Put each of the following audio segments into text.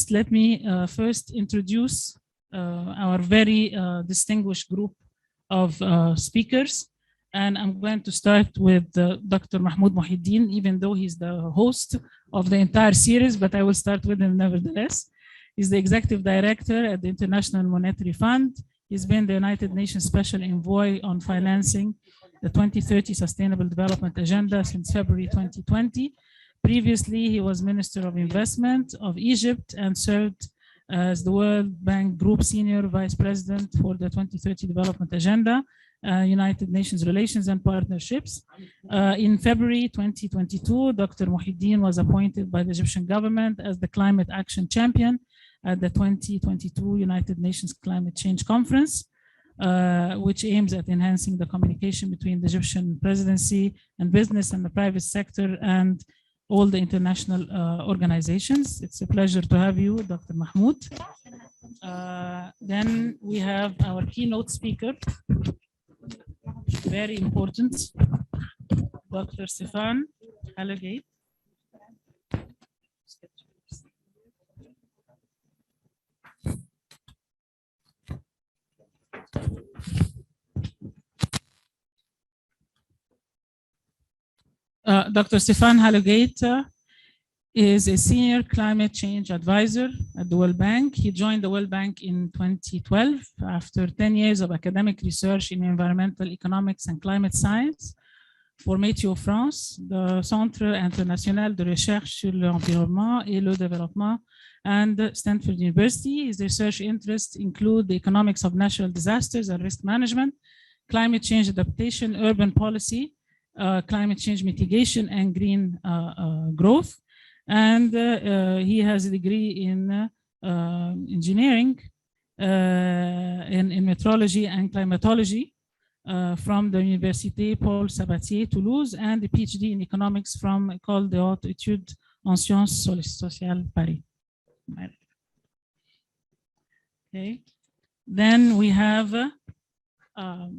host, let me first introduce our very distinguished group of speakers. And I'm going to start with Dr. Mahmoud Mohieldin, even though he's the host of the entire series, but I will start with him nevertheless. He's the Executive Director at the International Monetary Fund. He's been the United Nations Special Envoy on financing the 2030 Sustainable Development Agenda since February 2020. Previously, he was Minister of Investment of Egypt and served as the World Bank Group Senior Vice President for the 2030 Development Agenda, United Nations Relations and Partnerships. In February 2022, Dr. Mohieldin was appointed by the Egyptian government as the Climate Action Champion at the 2022 United Nations Climate Change Conference, which aims at enhancing the communication between the Egyptian presidency and business and the private sector and all the international organizations. It's a pleasure to have you, Dr. Mahmoud. Then we have our keynote speaker, very important, Dr. Stephane Hallegatte. Dr. Stephane Hallegatte is a senior climate change advisor at the World Bank. He joined the World Bank in 2012 after 10 years of academic research in environmental economics and climate science for Météo France, the Centre International de Recherche sur l'Environnement et le Développement, and Stanford University. His research interests include the economics of natural disasters and risk management, climate change adaptation, urban policy, climate change mitigation, and green growth. And he has a degree in engineering, in meteorology and climatology from the Université Paul Sabatier, Toulouse, and a PhD in economics from École de Haute Études en Sciences Sociales, Paris. Okay. Then we have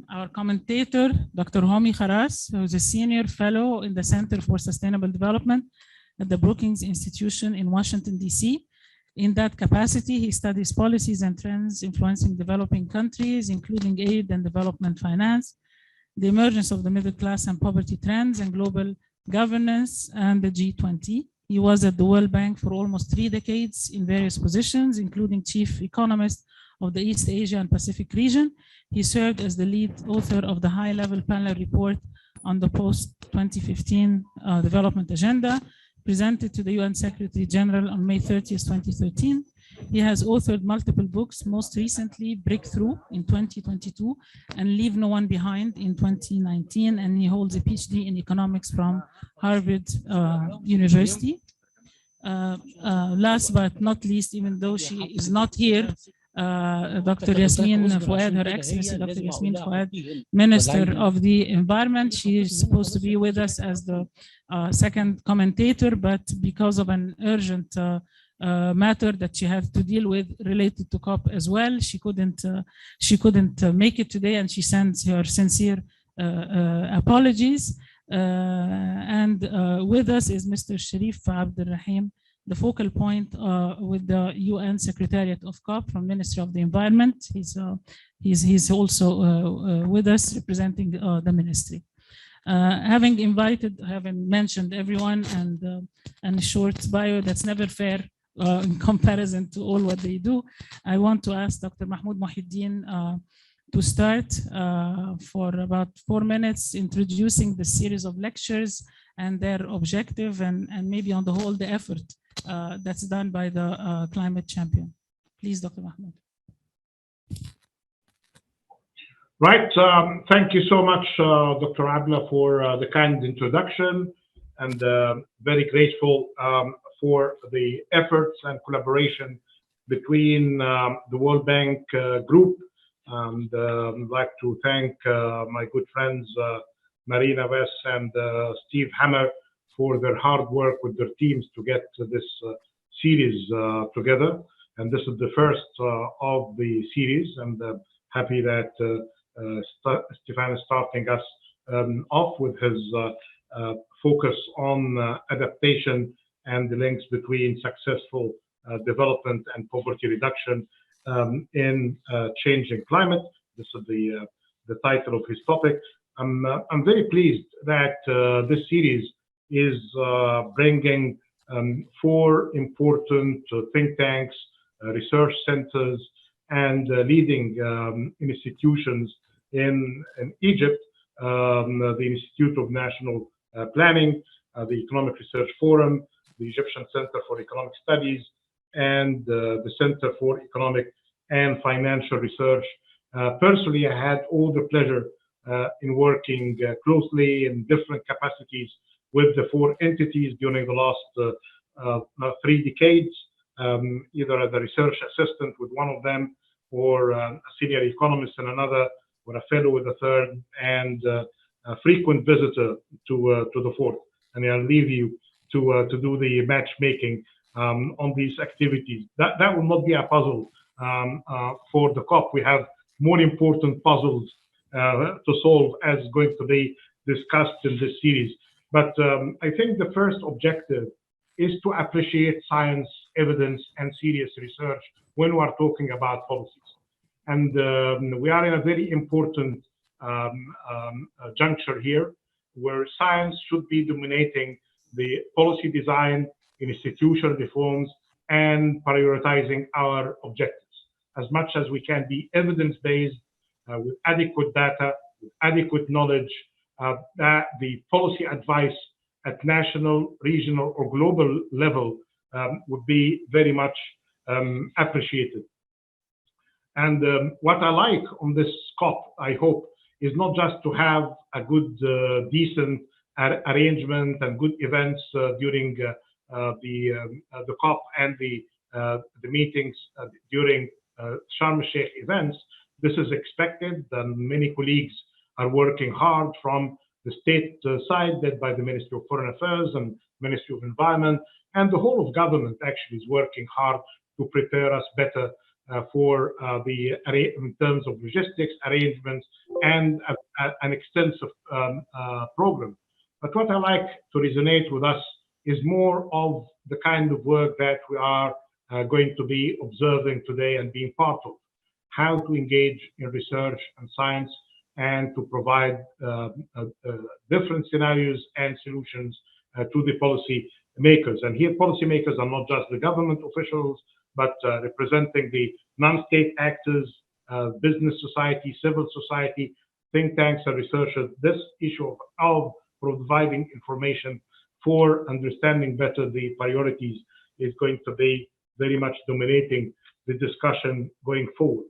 our commentator, Dr. Homi Kharas, who is a senior fellow in the Center for Sustainable Development at the Brookings Institution in Washington, D.C. In that capacity, he studies policies and trends influencing developing countries, including aid and development finance, the emergence of the middle class and poverty trends, and global governance, and the G20. He was at the World Bank for almost 3 decades in various positions, including chief economist of the East Asia and Pacific region. He served as the lead author of the high-level panel report on the post-2015 development agenda, presented to the UN Secretary General on May 30th, 2013. He has authored multiple books, most recently Breakthrough in 2022 and Leave No One Behind in 2019, and he holds a PhD in economics from Harvard University. Last but not least, even though she is not here, Dr. Yasmin Fouad, Her Excellency Dr. Yasmin Fouad, Minister of the Environment. She is supposed to be with us as the second commentator, but because of an urgent matter that she had to deal with related to COP as well, she couldn't make it today, and she sends her sincere apologies. And with us is Mr. Sharif Abdulrahim, the focal point with the UN Secretariat of COP from Ministry of the Environment. He's also with us representing the ministry. Having mentioned everyone and a short bio that's never fair in comparison to all what they do, I want to ask Dr. Mahmoud Mohieldin to start for about 4 minutes, introducing the series of lectures and their objective, and maybe on the whole the effort that's done by the climate champion. Please, Dr. Mahmoud. Right. Thank you so much, Dr. Abla, for the kind introduction, and very grateful for the efforts and collaboration between the World Bank group. And I'd like to thank my good friends, Marina Wess and Steve Hammer, for their hard work with their teams to get this series together. And this is the first of the series, and happy that Stephane is starting us off with his focus on adaptation and the links between successful development and poverty reduction in changing climate. This is the title of his topic. I'm very pleased that this series is bringing 4 important think tanks, research centers, and leading institutions in Egypt, the Institute of National Planning, the Economic Research Forum, the Egyptian Center for Economic Studies, and the Center for Economic and Financial Research. Personally, I had all the pleasure in working closely in different capacities with the 4 entities during the last 3 decades, either as a research assistant with one of them, or a senior economist in another, or a fellow with a third, and a frequent visitor to the 4th. And I'll leave you to do the matchmaking on these activities. That will not be a puzzle for the COP. We have more important puzzles to solve, as going to be discussed in this series. But I think the first objective is to appreciate science, evidence, and serious research when we are talking about policies. And we are in a very important juncture here, where science should be dominating the policy design, institutional reforms, and prioritizing our objectives. As much as we can be evidence-based, with adequate data, with adequate knowledge, that the policy advice at national, regional, or global level would be very much appreciated. And what I like on this COP, I hope, is not just to have a good, decent arrangement and good events during the COP and the meetings during Sharm el-Sheikh events. This is expected, and many colleagues are working hard from the state side, led by the Ministry of Foreign Affairs and Ministry of Environment, and the whole of government actually is working hard to prepare us better for in terms of logistics, arrangements, and an extensive program. But what I like to resonate with us is more of the kind of work that we are going to be observing today and being part of. How to engage in research and science, and to provide different scenarios and solutions to the policy makers. And here, policy makers are not just the government officials, but representing the non-state actors, business society, civil society, think tanks, and researchers. This issue of providing information for understanding better the priorities is going to be very much dominating the discussion going forward.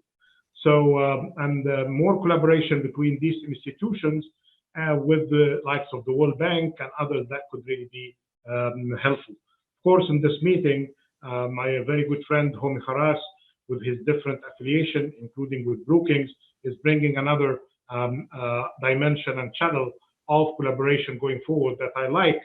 So, and more collaboration between these institutions with the likes of the World Bank and others, that could really be helpful. Of course, in this meeting, my very good friend Homi Kharas, with his different affiliation, including with Brookings, is bringing another dimension and channel of collaboration going forward that I like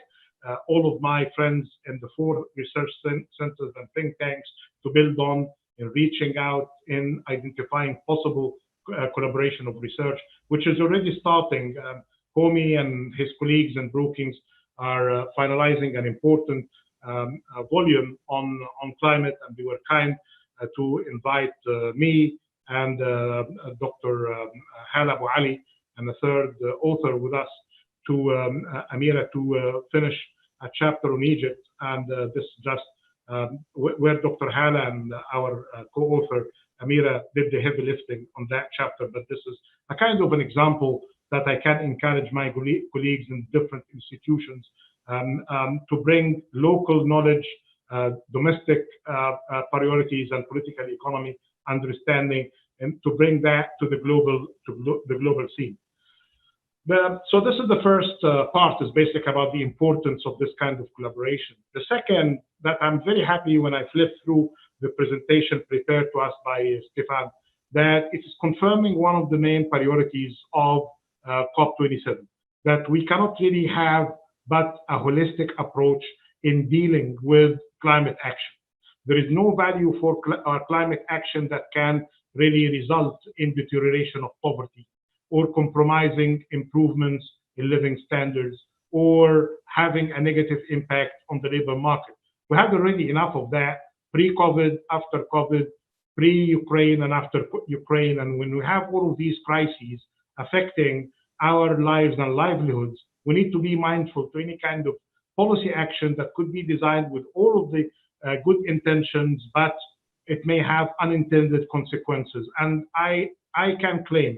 all of my friends in the 4 research centers and think tanks to build on, in reaching out, in identifying possible collaboration of research, which is already starting. Homi and his colleagues in Brookings are finalizing an important volume on climate, and they were kind to invite me and Dr. Hala Abu Ali and a third author with us to Amira to finish a chapter on Egypt. And this just where Dr. Hala and our co-author Amira did the heavy lifting on that chapter. But this is a kind of an example that I can encourage my colleagues in different institutions to bring local knowledge, domestic priorities, and political economy understanding, and to bring that to the global scene. So this is the first part, is basically about the importance of this kind of collaboration. The second, that I'm very happy when I flipped through the presentation prepared to us by Stephane, that it is confirming one of the main priorities of COP27, that we cannot really have but a holistic approach in dealing with climate action. There is no value for climate action that can really result in deterioration of poverty, or compromising improvements in living standards, or having a negative impact on the labor market. We have already enough of that, pre-COVID, after COVID, pre-Ukraine and after Ukraine. And when we have all of these crises affecting our lives and livelihoods, we need to be mindful to any kind of policy action that could be designed with all of the good intentions, but it may have unintended consequences. And I can claim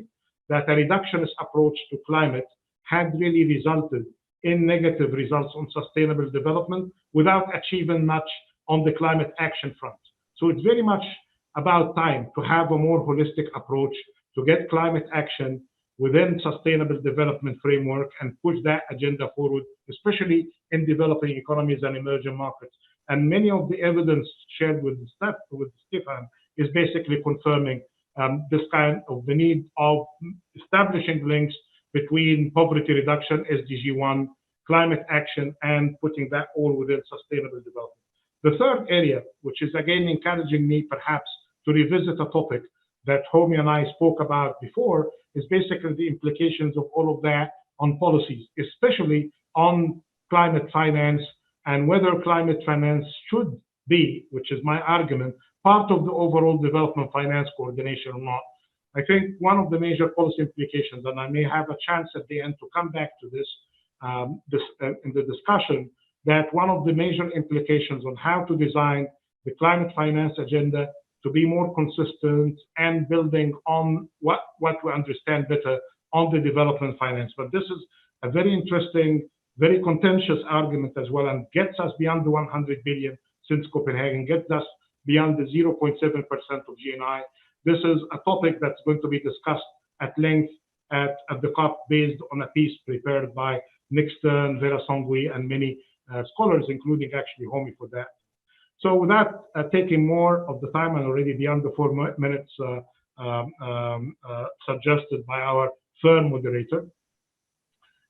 that a reductionist approach to climate had really resulted in negative results on sustainable development without achieving much on the climate action front. So it's very much about time to have a more holistic approach to get climate action within sustainable development framework and push that agenda forward, especially in developing economies and emerging markets. And many of the evidence shared with Stephane is basically confirming this kind of the need of establishing links between poverty reduction, SDG 1, climate action, and putting that all within sustainable development. The third area, which is again encouraging me perhaps to revisit a topic that Homi and I spoke about before, is basically the implications of all of that on policies, especially on climate finance, and whether climate finance should be, which is my argument, part of the overall development finance coordination or not. I think one of the major policy implications, and I may have a chance at the end to come back to this, in the discussion, that one of the major implications on how to design the climate finance agenda to be more consistent and building on what we understand better on the development finance. But this is a very interesting, very contentious argument as well, and gets us beyond the 100 billion since Copenhagen, gets us beyond the 0.7% of GNI. This is a topic that's going to be discussed at length at the COP based on a piece prepared by Nick Stern, Vera Songui, and many scholars, including actually Homi for that. So without taking more of the time, and already beyond the 4 minutes suggested by our third moderator,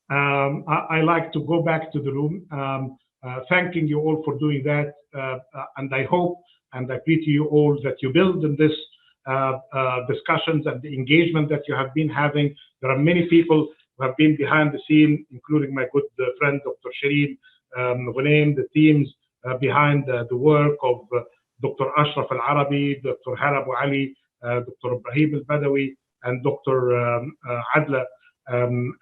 I like to go back to the room, thanking you all for doing that. And I hope and I pray to you all that you build in this discussions and the engagement that you have been having. There are many people who have been behind the scene, including my good friend, Dr. Shireen, Ghunaim, the teams behind the work of Dr. Ashraf Al-Arabi, Dr. Hara Abu Ali, Dr. Ibrahim Al-Badawi, and Dr. Adla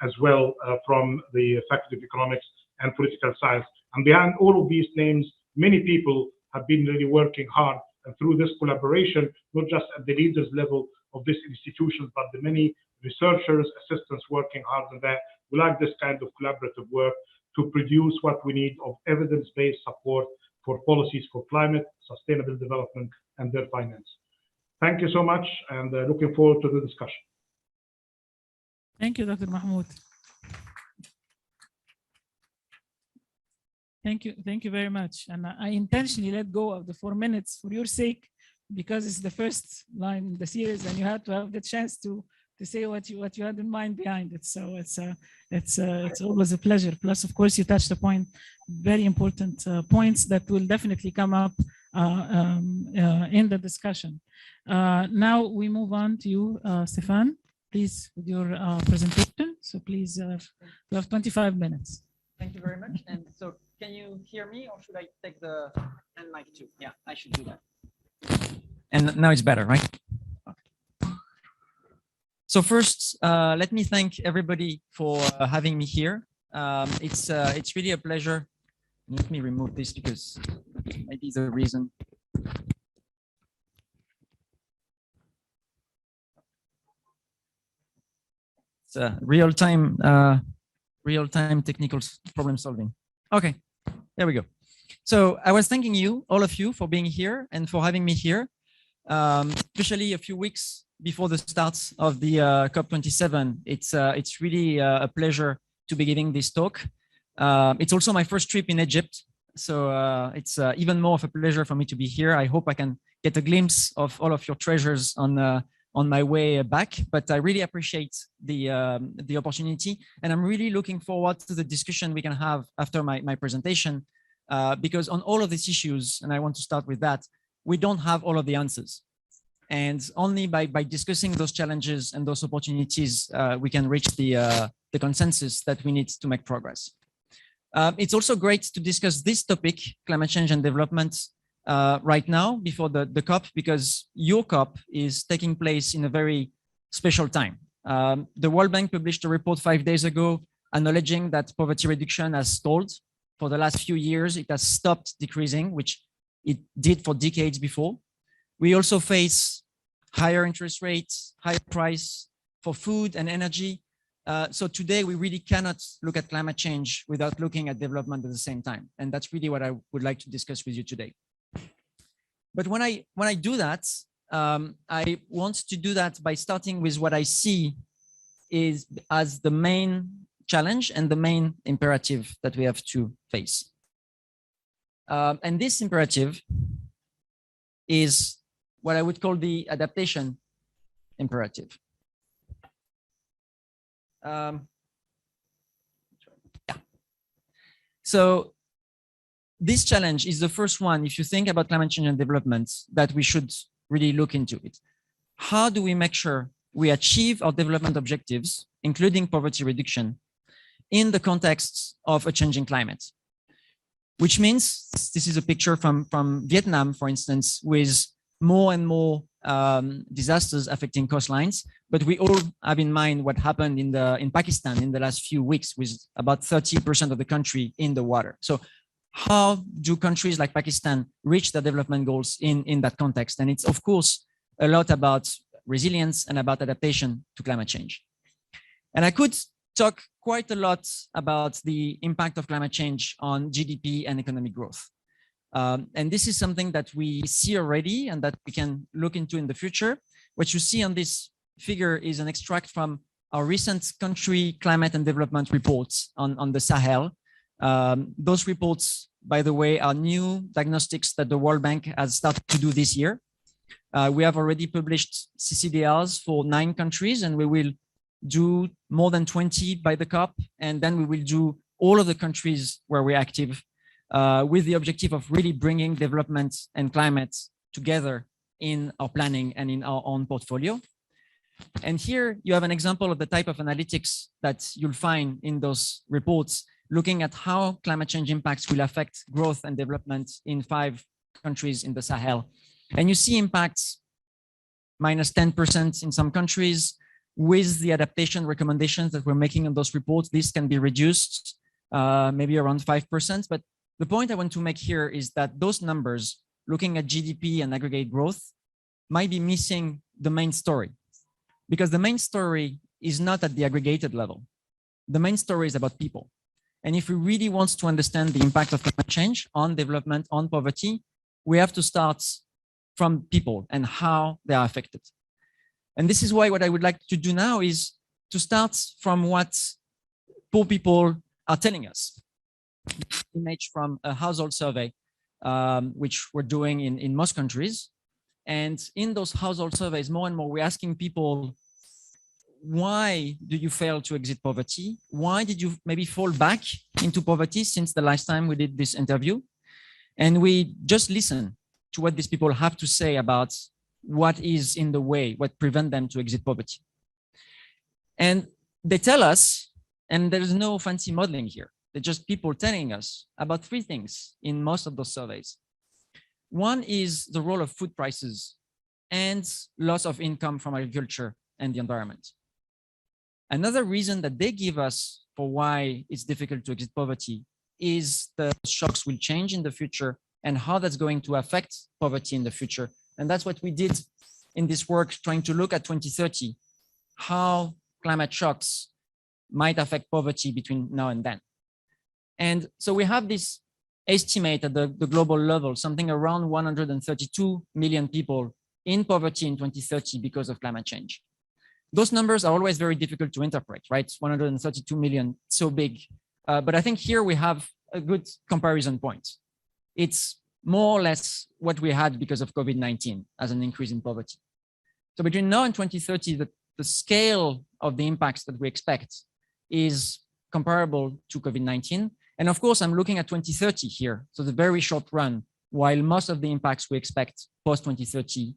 as well from the Faculty of Economics and Political Science. And behind all of these names, many people have been really working hard. And through this collaboration, not just at the leaders level of this institution, but the many researchers, assistants working hard on that. We like this kind of collaborative work to produce what we need of evidence-based support for policies for climate, sustainable development, and their finance. Thank you so much, and looking forward to the discussion. Thank you, Dr. Mahmoud. Thank you very much. And I intentionally let go of the 4 minutes for your sake, because it's the first line in the series, and you had to have the chance to say what you had in mind behind it. So it's always a pleasure. Plus, of course, you touched upon very important points that will definitely come up in the discussion. Now we move on to you, Stephane, please, with your presentation. So please, you have 25 minutes. Thank you very much. And so, can you hear me, or should I take the hand mic too? Yeah, I should do that. And now it's better, right? Okay. So first, let me thank everybody for having me here. It's really a pleasure. Let me remove this because maybe the reason. It's real-time technical problem solving. Okay, there we go. So I was thanking you, all of you, for being here and for having me here, especially a few weeks before the start of the COP27. It's really a pleasure to be giving this talk. It's also my first trip in Egypt, so it's even more of a pleasure for me to be here. I hope I can get a glimpse of all of your treasures on my way back, but I really appreciate the opportunity, and I'm really looking forward to the discussion we can have after my presentation, because on all of these issues, and I want to start with that, we don't have all of the answers. And only by discussing those challenges and those opportunities, we can reach the consensus that we need to make progress. It's also great to discuss this topic, climate change and development, right now before the COP, because your COP is taking place in a very special time. The World Bank published a report 5 days ago acknowledging that poverty reduction has stalled. For the last few years, it has stopped decreasing, which it did for decades before. We also face higher interest rates, higher price for food and energy. So today we really cannot look at climate change without looking at development at the same time. And that's really what I would like to discuss with you today. But when I do that, I want to do that by starting with what I see is as the main challenge and the main imperative that we have to face. And this imperative is what I would call the adaptation imperative. Yeah. So this challenge is the first one, if you think about climate change and development, that we should really look into it. How do we make sure we achieve our development objectives, including poverty reduction, in the context of a changing climate? Which means, this is a picture from Vietnam, for instance, with more and more disasters affecting coastlines. But we all have in mind what happened in Pakistan in the last few weeks, with about 30% of the country in the water. So how do countries like Pakistan reach their development goals in that context? And it's, of course, a lot about resilience and about adaptation to climate change. And I could talk quite a lot about the impact of climate change on GDP and economic growth. And this is something that we see already and that we can look into in the future. What you see on this figure is an extract from our recent country climate and development reports on the Sahel. Those reports, by the way, are new diagnostics that the World Bank has started to do this year. We have already published CCDRs for 9 countries, and we will do more than 20 by the COP. And then we will do all of the countries where we're active, with the objective of really bringing development and climate together in our planning and in our own portfolio. And here you have an example of the type of analytics that you'll find in those reports, looking at how climate change impacts will affect growth and development in 5 countries in the Sahel. And you see impacts minus 10% in some countries. With the adaptation recommendations that we're making in those reports, this can be reduced maybe around 5%. But the point I want to make here is that those numbers, looking at GDP and aggregate growth, might be missing the main story. Because the main story is not at the aggregated level. The main story is about people. And if we really want to understand the impact of climate change on development, on poverty, we have to start from people and how they are affected. And this is why what I would like to do now is to start from what poor people are telling us. Image from a household survey, which we're doing in most countries. And in those household surveys, more and more, we're asking people, why do you fail to exit poverty? Why did you maybe fall back into poverty since the last time we did this interview? And we just listen to what these people have to say about what is in the way, what prevents them to exit poverty. And they tell us, and there is no fancy modeling here, they're just people telling us about 3 things in most of those surveys. One is the role of food prices and loss of income from agriculture and the environment. Another reason that they give us for why it's difficult to exit poverty is the shocks will change in the future and how that's going to affect poverty in the future. And that's what we did in this work, trying to look at 2030, how climate shocks might affect poverty between now and then. And so we have this estimate at the global level, something around 132 million people in poverty in 2030 because of climate change. Those numbers are always very difficult to interpret, right? 132 million, so big. But I think here we have a good comparison point. It's more or less what we had because of COVID-19 as an increase in poverty. So between now and 2030, the scale of the impacts that we expect is comparable to COVID-19. And of course, I'm looking at 2030 here, so the very short run, while most of the impacts we expect post-2030,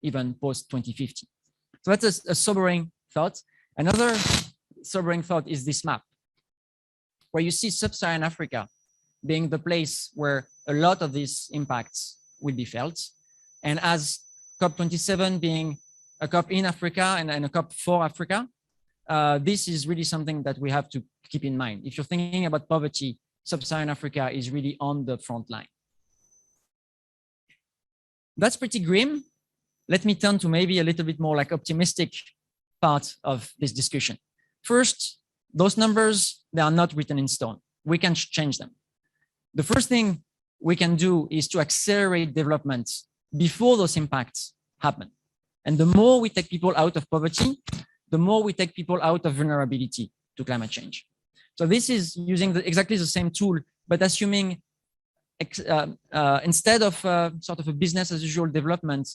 even post-2050. So that's a sobering thought. Another sobering thought is this map, where you see sub-Saharan Africa being the place where a lot of these impacts will be felt. And as COP27 being a COP in Africa and a COP for Africa, this is really something that we have to keep in mind. If you're thinking about poverty, Sub-Saharan Africa is really on the front line. That's pretty grim. Let me turn to maybe a little bit more like optimistic part of this discussion. First, those numbers, they are not written in stone. We can change them. The first thing we can do is to accelerate development before those impacts happen. And the more we take people out of poverty, the more we take people out of vulnerability to climate change. So this is using exactly the same tool, but assuming instead of sort of a business as usual development,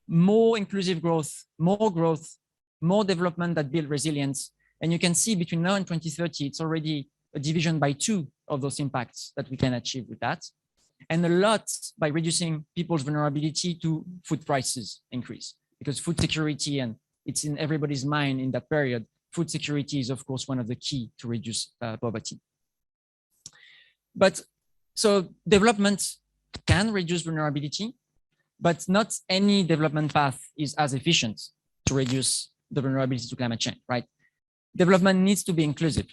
more inclusive growth, more development that build resilience. And you can see between now and 2030, it's already a division by 2 of those impacts that we can achieve with that. And a lot by reducing people's vulnerability to food prices increase, because food security, and it's in everybody's mind in that period, food security is of course one of the key to reduce poverty. But so development can reduce vulnerability, but not any development path is as efficient to reduce the vulnerability to climate change, right? Development needs to be inclusive.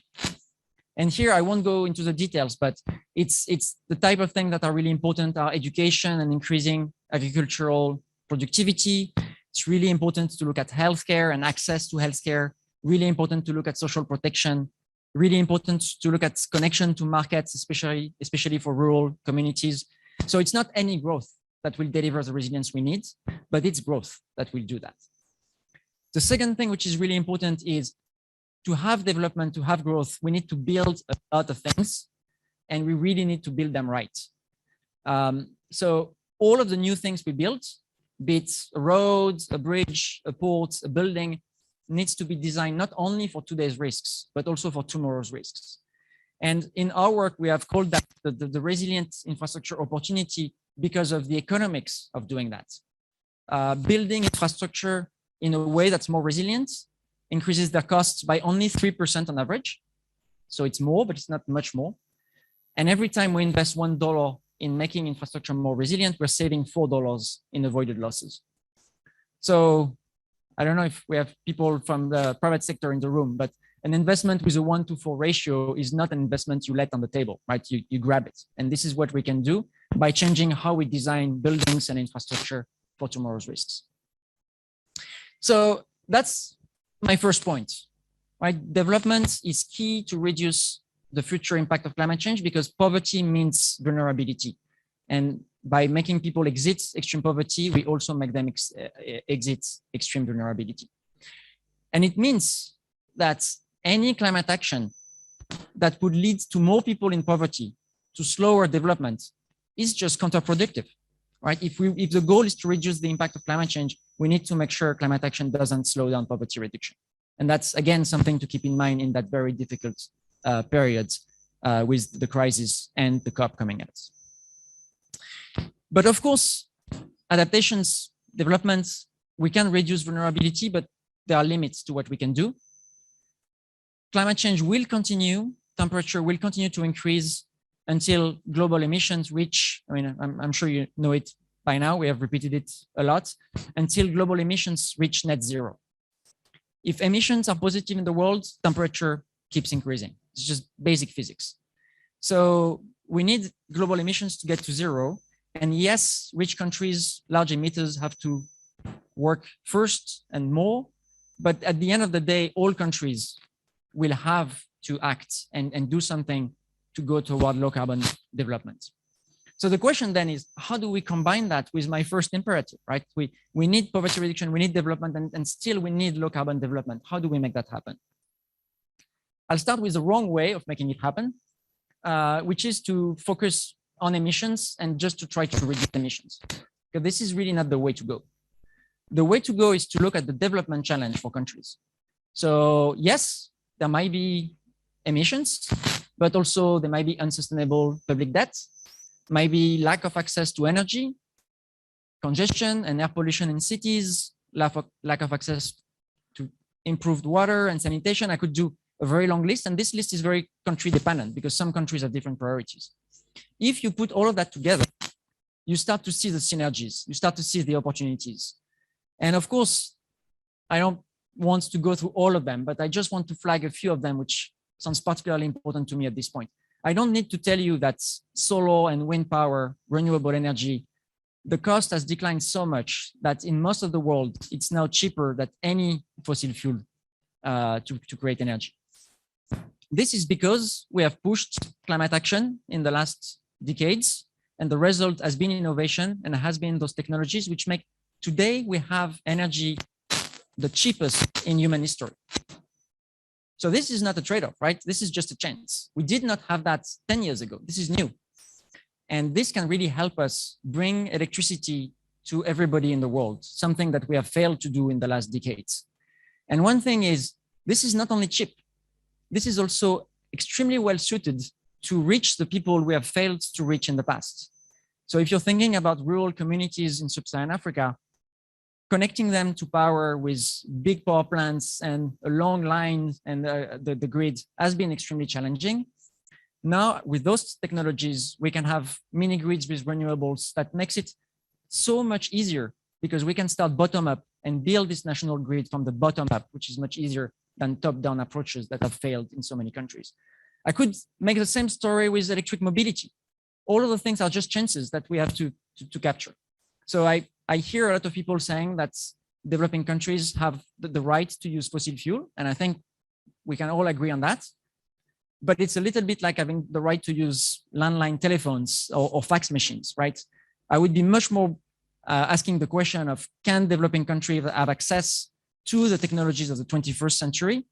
And here I won't go into the details, but it's the type of things that are really important are education and increasing agricultural productivity. It's really important to look at healthcare and access to healthcare, really important to look at social protection, really important to look at connection to markets, especially for rural communities. So it's not any growth that will deliver the resilience we need, but it's growth that will do that. The second thing, which is really important, is to have development, to have growth, we need to build a lot of things, and we really need to build them right. So all of the new things we build, be it a road, a bridge, a port, a building, needs to be designed not only for today's risks, but also for tomorrow's risks. And in our work, we have called that the resilient infrastructure opportunity because of the economics of doing that. Building infrastructure in a way that's more resilient increases their costs by only 3% on average. So it's more, but it's not much more. And every time we invest $1 in making infrastructure more resilient, we're saving $4 in avoided losses. So I don't know if we have people from the private sector in the room, but an investment with a 1-to-4 ratio is not an investment you let on the table, right? You grab it. And this is what we can do by changing how we design buildings and infrastructure for tomorrow's risks. So that's my first point, right? Development is key to reduce the future impact of climate change because poverty means vulnerability. And by making people exit extreme poverty, we also make them exit extreme vulnerability. And it means that any climate action that would lead to more people in poverty, to slower development, is just counterproductive, right? If the goal is to reduce the impact of climate change, we need to make sure climate action doesn't slow down poverty reduction. And that's, again, something to keep in mind in that very difficult period with the crisis and the COP coming at us. But of course, adaptations, developments, we can reduce vulnerability, but there are limits to what we can do. Climate change will continue, temperature will continue to increase until global emissions reach, I mean, I'm sure you know it by now, we have repeated it a lot, until global emissions reach net zero. If emissions are positive in the world, temperature keeps increasing. It's just basic physics. So we need global emissions to get to zero. And yes, rich countries, large emitters have to work first and more. But at the end of the day, all countries will have to act and do something to go toward low carbon development. So the question then is, how do we combine that with my first imperative, right? We need poverty reduction, we need development, and still we need low carbon development. How do we make that happen? I'll start with the wrong way of making it happen, which is to focus on emissions and just to try to reduce emissions. Because this is really not the way to go. The way to go is to look at the development challenge for countries. So yes, there might be emissions, but also there might be unsustainable public debt, might be lack of access to energy, congestion and air pollution in cities, lack of access to improved water and sanitation. I could do a very long list, and this list is very country dependent because some countries have different priorities. If you put all of that together, you start to see the synergies, you start to see the opportunities. And of course, I don't want to go through all of them, but I just want to flag a few of them, which sounds particularly important to me at this point. I don't need to tell you that solar and wind power, renewable energy, the cost has declined so much that in most of the world, it's now cheaper than any fossil fuel to create energy. This is because we have pushed climate action in the last decades, and the result has been innovation and has been those technologies which make today we have energy the cheapest in human history. So this is not a trade-off, right? This is just a chance. We did not have that 10 years ago. This is new. And this can really help us bring electricity to everybody in the world, something that we have failed to do in the last decades. And one thing is, this is not only cheap, this is also extremely well suited to reach the people we have failed to reach in the past. So if you're thinking about rural communities in sub-Saharan Africa, connecting them to power with big power plants and a long line and the grid has been extremely challenging. Now, with those technologies, we can have mini grids with renewables that makes it so much easier because we can start bottom up and build this national grid from the bottom up, which is much easier than top-down approaches that have failed in so many countries. I could make the same story with electric mobility. All of the things are just chances that we have to capture. So I hear a lot of people saying that developing countries have the right to use fossil fuel, and I think we can all agree on that. But it's a little bit like having the right to use landline telephones or fax machines, right? I would be much more asking the question of, can developing countries have access to the technologies of the 21st century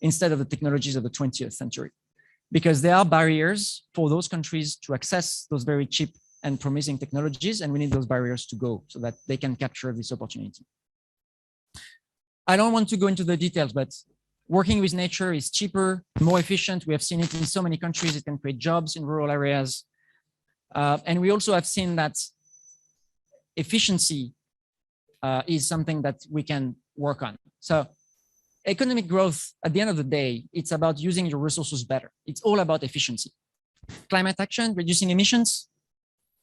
instead of the technologies of the 20th century? Because there are barriers for those countries to access those very cheap and promising technologies, and we need those barriers to go so that they can capture this opportunity. I don't want to go into the details, but working with nature is cheaper, more efficient. We have seen it in so many countries. It can create jobs in rural areas. And we also have seen that efficiency is something that we can work on. So economic growth, at the end of the day, it's about using your resources better. It's all about efficiency. Climate action, reducing emissions,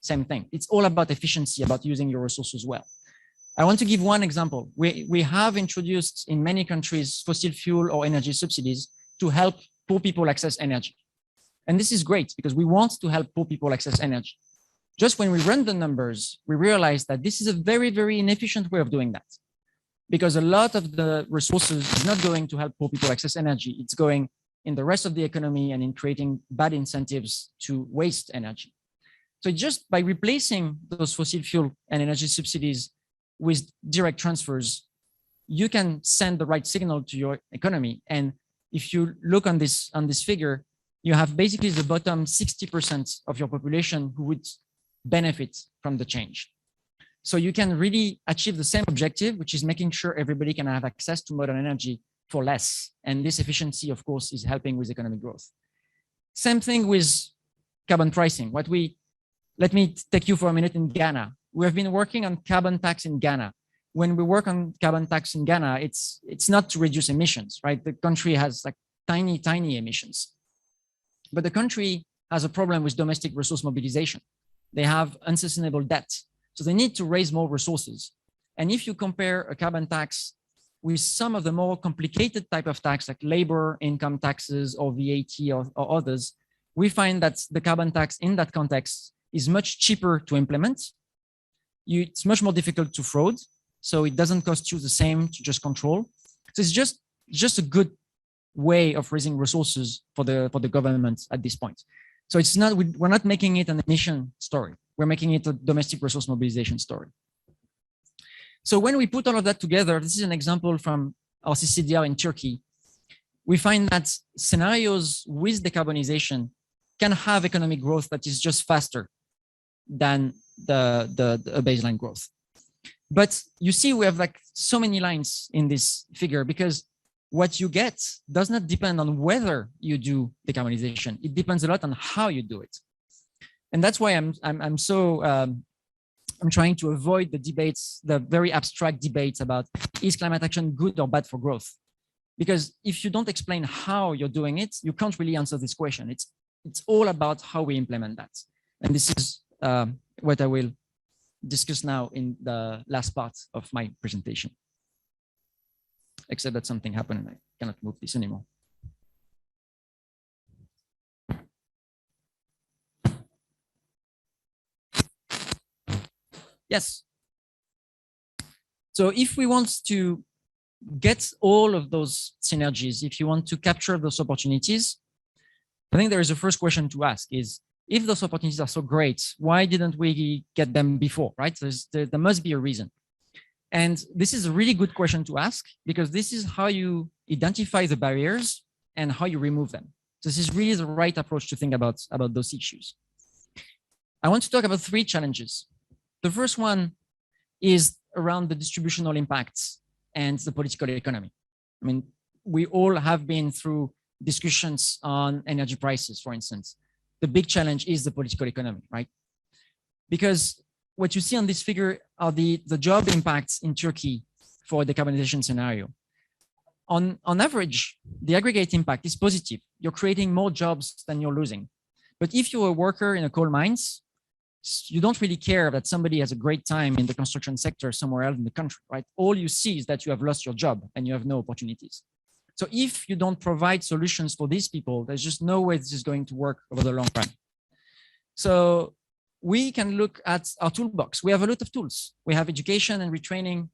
same thing. It's all about efficiency, about using your resources well. I want to give one example. We have introduced in many countries fossil fuel or energy subsidies to help poor people access energy. And this is great because we want to help poor people access energy. Just when we run the numbers, we realize that this is a very, very inefficient way of doing that. Because a lot of the resources is not going to help poor people access energy. It's going in the rest of the economy and in creating bad incentives to waste energy. So just by replacing those fossil fuel and energy subsidies with direct transfers, you can send the right signal to your economy. And if you look on this figure, you have basically the bottom 60% of your population who would benefit from the change. So you can really achieve the same objective, which is making sure everybody can have access to modern energy for less. And this efficiency, of course, is helping with economic growth. Same thing with carbon pricing. Let me take you for a minute in Ghana. We have been working on carbon tax in Ghana. When we work on carbon tax in Ghana, it's not to reduce emissions, right? The country has like tiny, tiny emissions. But the country has a problem with domestic resource mobilization. They have unsustainable debt. So they need to raise more resources. And if you compare a carbon tax with some of the more complicated type of tax, like labor, income taxes, or VAT or others, we find that the carbon tax in that context is much cheaper to implement. It's much more difficult to fraud. So it doesn't cost you the same to just control. So it's just a good way of raising resources for the government at this point. So it's not, we're not making it an emission story. We're making it a domestic resource mobilization story. So when we put all of that together, this is an example from our CCDR in Turkey. We find that scenarios with decarbonization can have economic growth that is just faster than the baseline growth. But you see, we have like so many lines in this figure because what you get does not depend on whether you do decarbonization. It depends a lot on how you do it. And that's why I'm trying to avoid the debates, the very abstract debates about is climate action good or bad for growth? Because if you don't explain how you're doing it, you can't really answer this question. It's all about how we implement that. And this is what I will discuss now in the last part of my presentation. Except that something happened and I cannot move this anymore. Yes. So if we want to get all of those synergies, if you want to capture those opportunities, I think there is a first question to ask is, if those opportunities are so great, why didn't we get them before, right? There must be a reason. And this is a really good question to ask, because this is how you identify the barriers and how you remove them. So this is really the right approach to think about those issues. I want to talk about 3 challenges. The first one is around the distributional impacts and the political economy. I mean, we all have been through discussions on energy prices, for instance. The big challenge is the political economy, right? Because what you see on this figure are the job impacts in Turkey for a decarbonization scenario. On average, the aggregate impact is positive. You're creating more jobs than you're losing. But if you're a worker in a coal mines, you don't really care that somebody has a great time in the construction sector somewhere else in the country, right? All you see is that you have lost your job and you have no opportunities. So if you don't provide solutions for these people, there's just no way this is going to work over the long run. So we can look at our toolbox. We have a lot of tools. We have education and retraining.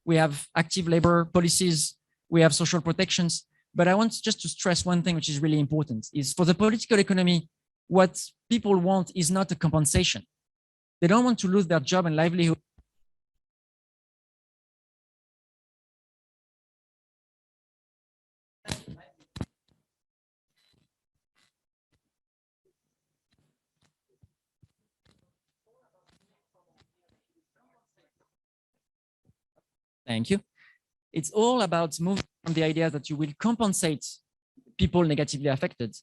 We have active labor policies. We have social protections. But I want just to stress one thing, which is really important, is for the political economy, what people want is not a compensation. They don't want to lose their job and livelihood. Thank you. It's all about moving from the idea that you will compensate people negatively affected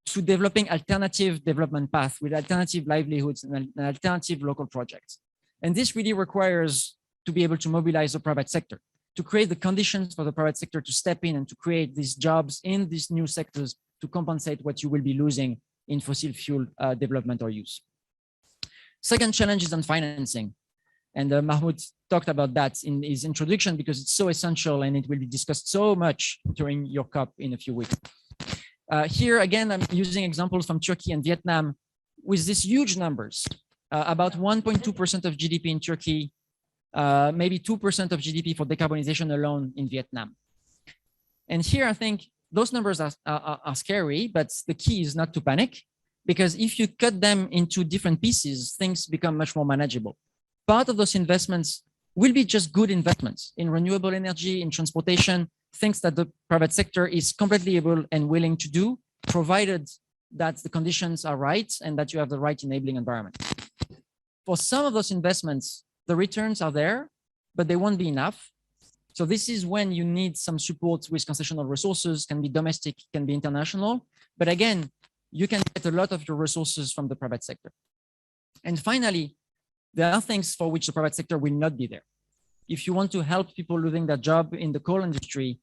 to developing alternative development paths with alternative livelihoods and alternative local projects. And this really requires to be able to mobilize the private sector, to create the conditions for the private sector to step in and to create these jobs in these new sectors to compensate what you will be losing in fossil fuel development or use. Second challenge is on financing. And Mahmoud talked about that in his introduction because it's so essential and it will be discussed so much during your COP in a few weeks. Here again, I'm using examples from Turkey and Vietnam with these huge numbers, about 1.2% of GDP in Turkey, maybe 2% of GDP for decarbonization alone in Vietnam. And here I think those numbers are scary, but the key is not to panic, because if you cut them into different pieces, things become much more manageable. Part of those investments will be just good investments in renewable energy, in transportation, things that the private sector is completely able and willing to do, provided that the conditions are right and that you have the right enabling environment. For some of those investments, the returns are there, but they won't be enough. So this is when you need some support with concessional resources, can be domestic, can be international. But again, you can get a lot of your resources from the private sector. And finally, there are things for which the private sector will not be there. If you want to help people losing their job in the coal industry,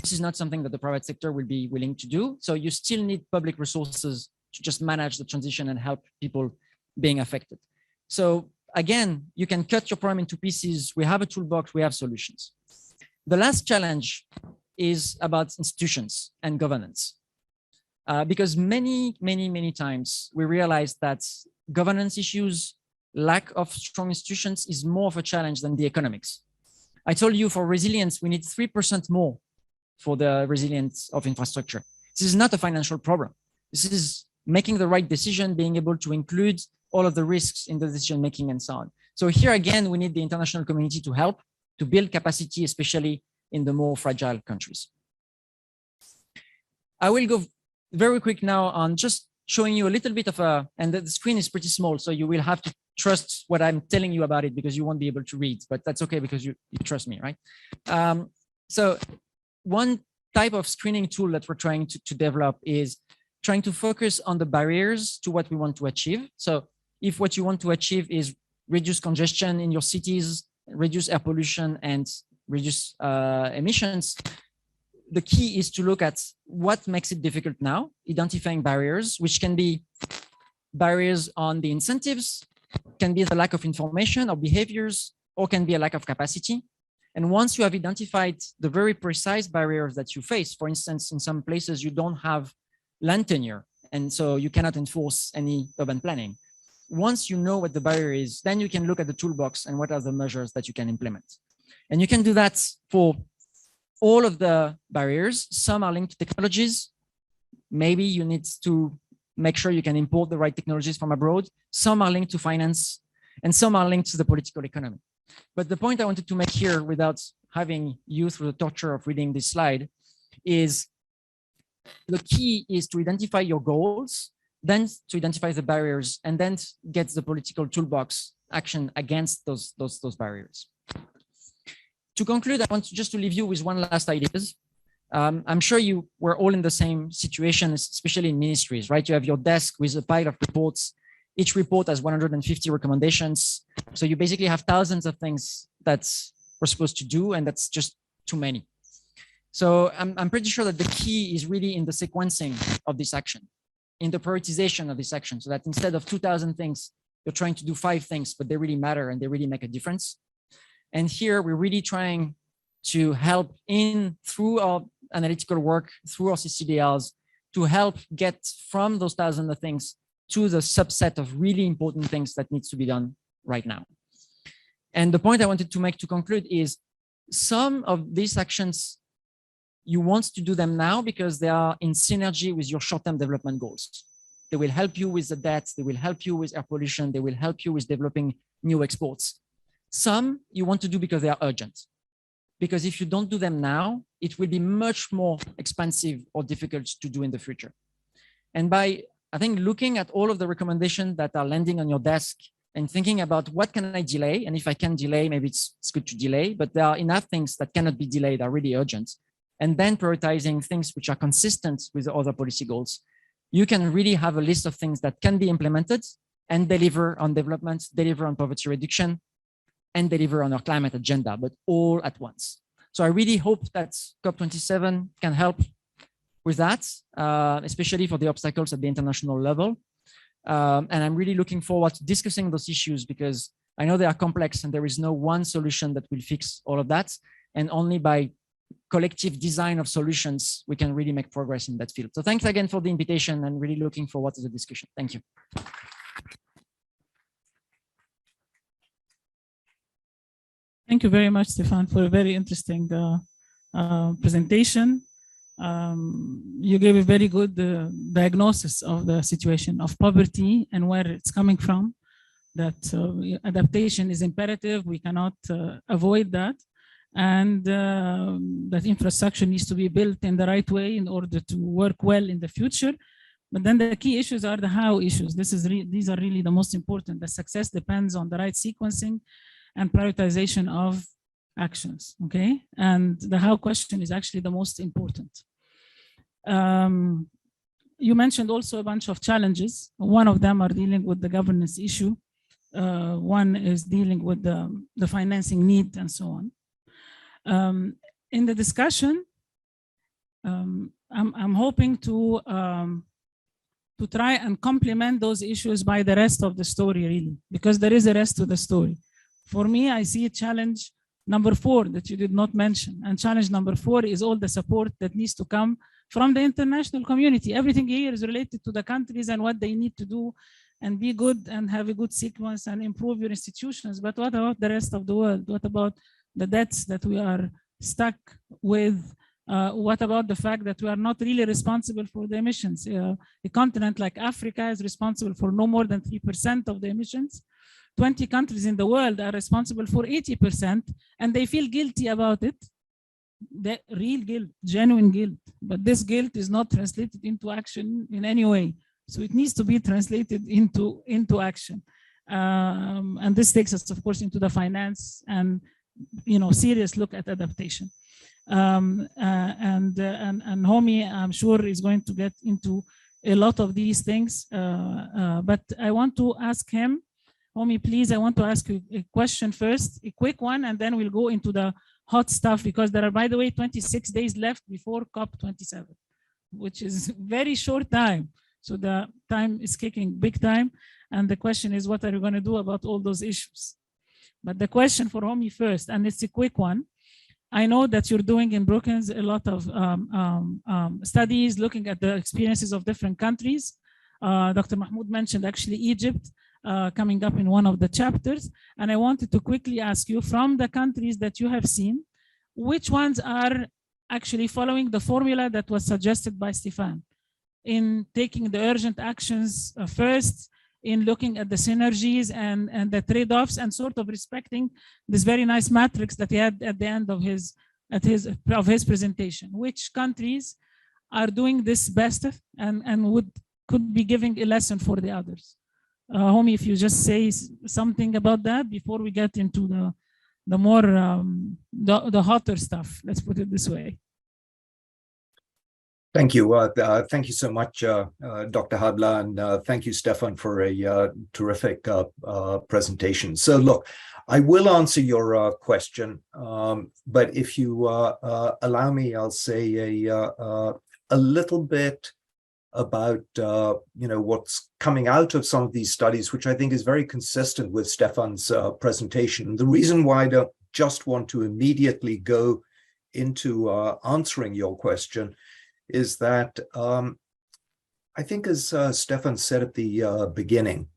this is not something that the private sector will be willing to do. So you still need public resources to just manage the transition and help people being affected. So again, you can cut your problem into pieces. We have a toolbox, we have solutions. The last challenge is about institutions and governance. Because many times we realize that governance issues, lack of strong institutions is more of a challenge than the economics. I told you for resilience, we need 3% more for the resilience of infrastructure. This is not a financial problem. This is making the right decision, being able to include all of the risks in the decision making and so on. So here again, we need the international community to help to build capacity, especially in the more fragile countries. I will go very quick now on just showing you a little bit of and the screen is pretty small, so you will have to trust what I'm telling you about it because you won't be able to read, but that's okay because you trust me, right? So one type of screening tool that we're trying to develop is trying to focus on the barriers to what we want to achieve. So if what you want to achieve is reduce congestion in your cities, reduce air pollution and reduce emissions, the key is to look at what makes it difficult now, identifying barriers, which can be barriers on the incentives, can be the lack of information or behaviors, or can be a lack of capacity. And once you have identified the very precise barriers that you face, for instance, in some places you don't have land tenure, and so you cannot enforce any urban planning. Once you know what the barrier is, then you can look at the toolbox and what are the measures that you can implement. And you can do that for all of the barriers. Some are linked to technologies. Maybe you need to make sure you can import the right technologies from abroad. Some are linked to finance, and some are linked to the political economy. But the point I wanted to make here, without having you through the torture of reading this slide, is the key is to identify your goals, then to identify the barriers, and then get the political toolbox action against those barriers. To conclude, I want just to leave you with one last idea. I'm sure you were all in the same situation, especially in ministries, right? You have your desk with a pile of reports. Each report has 150 recommendations. So you basically have thousands of things that we're supposed to do, and that's just too many. So I'm pretty sure that the key is really in the sequencing of this action, in the prioritization of this action, so that instead of 2,000 things, you're trying to do 5 things, but they really matter and they really make a difference. And here we're really trying to help through our analytical work, through our CCDLs, to help get from those thousands of things to the subset of really important things that needs to be done right now. And the point I wanted to make to conclude is some of these actions, you want to do them now because they are in synergy with your short-term development goals. They will help you with the debt, they will help you with air pollution, they will help you with developing new exports. Some you want to do because they are urgent. Because if you don't do them now, it will be much more expensive or difficult to do in the future. And by, I think, looking at all of the recommendations that are landing on your desk and thinking about what can I delay, and if I can delay, maybe it's good to delay, but there are enough things that cannot be delayed, are really urgent. And then prioritizing things which are consistent with the other policy goals, you can really have a list of things that can be implemented and deliver on development, deliver on poverty reduction, and deliver on our climate agenda, but all at once. So I really hope that COP27 can help with that, especially for the obstacles at the international level. And I'm really looking forward to discussing those issues because I know they are complex and there is no one solution that will fix all of that. And only by collective design of solutions, we can really make progress in that field. So thanks again for the invitation and really looking forward to the discussion. Thank you. Thank you very much, Stephane, for a very interesting presentation. You gave a very good diagnosis of the situation of poverty and where it's coming from, that adaptation is imperative. We cannot avoid that. And that infrastructure needs to be built in the right way in order to work well in the future. But then the key issues are the how issues. These are really the most important. The success depends on the right sequencing and prioritization of actions, okay? And the how question is actually the most important. You mentioned also a bunch of challenges. One of them are dealing with the governance issue. One is dealing with the financing need and so on. In the discussion, I'm hoping to try and complement those issues by the rest of the story, really, because there is a rest to the story. For me, I see challenge number 4 that you did not mention. And challenge number 4 is all the support that needs to come from the international community. Everything here is related to the countries and what they need to do and be good and have a good sequence and improve your institutions. But what about the rest of the world? What about the debts that we are stuck with? What about the fact that we are not really responsible for the emissions? A continent like Africa is responsible for no more than 3% of the emissions. 20 countries in the world are responsible for 80%, and they feel guilty about it. The real guilt, genuine guilt. But this guilt is not translated into action in any way. So it needs to be translated into action. And this takes us, of course, into the finance and serious look at adaptation. And Homi, I'm sure, is going to get into a lot of these things. But I want to ask him, Homi, please, I want to ask you a question first, a quick one, and then we'll go into the hot stuff, because there are, by the way, 26 days left before COP27, which is very short time. So the time is kicking big time. And the question is, what are you going to do about all those issues? But the question for Homi first, and it's a quick one. I know that you're doing in Brookings a lot of studies looking at the experiences of different countries. Dr. Mahmoud mentioned actually Egypt coming up in one of the chapters. And I wanted to quickly ask you, from the countries that you have seen, which ones are actually following the formula that was suggested by Stephane in taking the urgent actions first, in looking at the synergies and the trade-offs, and sort of respecting this very nice matrix that he had at the end of his presentation? Which countries are doing this best and could be giving a lesson for the others? Homi, if you just say something about that before we get into the more the hotter stuff, let's put it this way. Thank you. Thank you so much, Dr. Hadla, and thank you, Stephane, for a terrific presentation. So look, I will answer your question, but if you allow me, I'll say a little bit about what's coming out of some of these studies, which I think is very consistent with Stephane's presentation. The reason why I don't just want to immediately go into answering your question is that I think, as Stephane said at the beginning,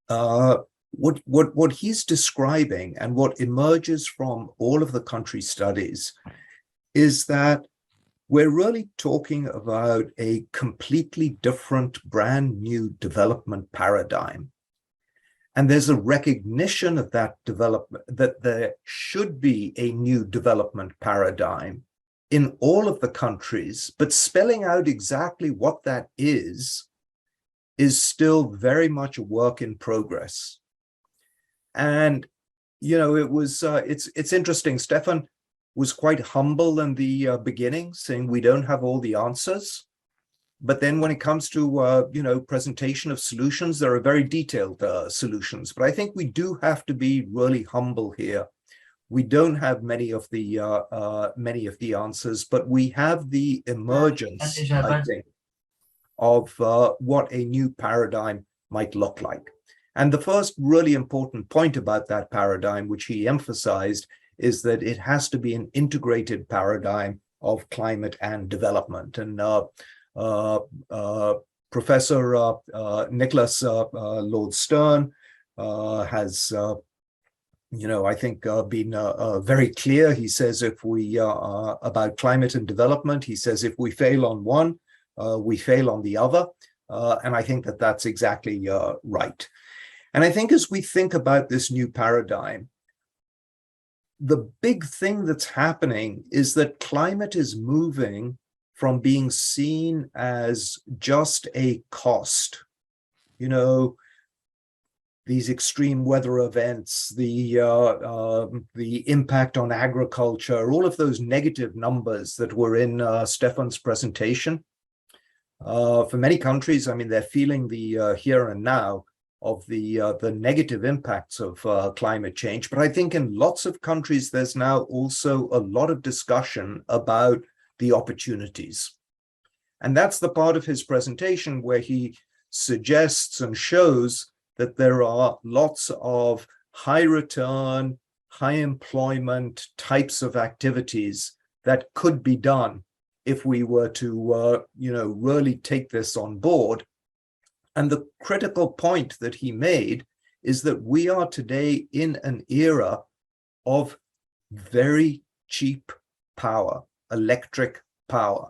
what he's describing and what emerges from all of the country studies is that we're really talking about a completely different, brand new development paradigm. And there's a recognition of that development, that there should be a new development paradigm in all of the countries, but spelling out exactly what that is still very much a work in progress. And, it's interesting. Stephane was quite humble in the beginning, saying we don't have all the answers. But then when it comes to, presentation of solutions, there are very detailed solutions. But I think we do have to be really humble here. We don't have many of the answers, but we have the emergence, I think, of what a new paradigm might look like. And the first really important point about that paradigm, which he emphasized, is that it has to be an integrated paradigm of climate and development. And Professor Nicholas Lord Stern has I think been very clear. He says if we about climate and development, he says if we fail on one, we fail on the other. And I think that that's exactly right. And I think as we think about this new paradigm, the big thing that's happening is that climate is moving from being seen as just a cost, these extreme weather events, the impact on agriculture, all of those negative numbers that were in Stephane's presentation. For many countries, I mean, they're feeling the here and now of the negative impacts of climate change. But I think in lots of countries, there's now also a lot of discussion about the opportunities. And that's the part of his presentation where he suggests and shows that there are lots of high return, high employment types of activities that could be done if we were to, really take this on board. And the critical point that he made is that we are today in an era of very cheap power, electric power.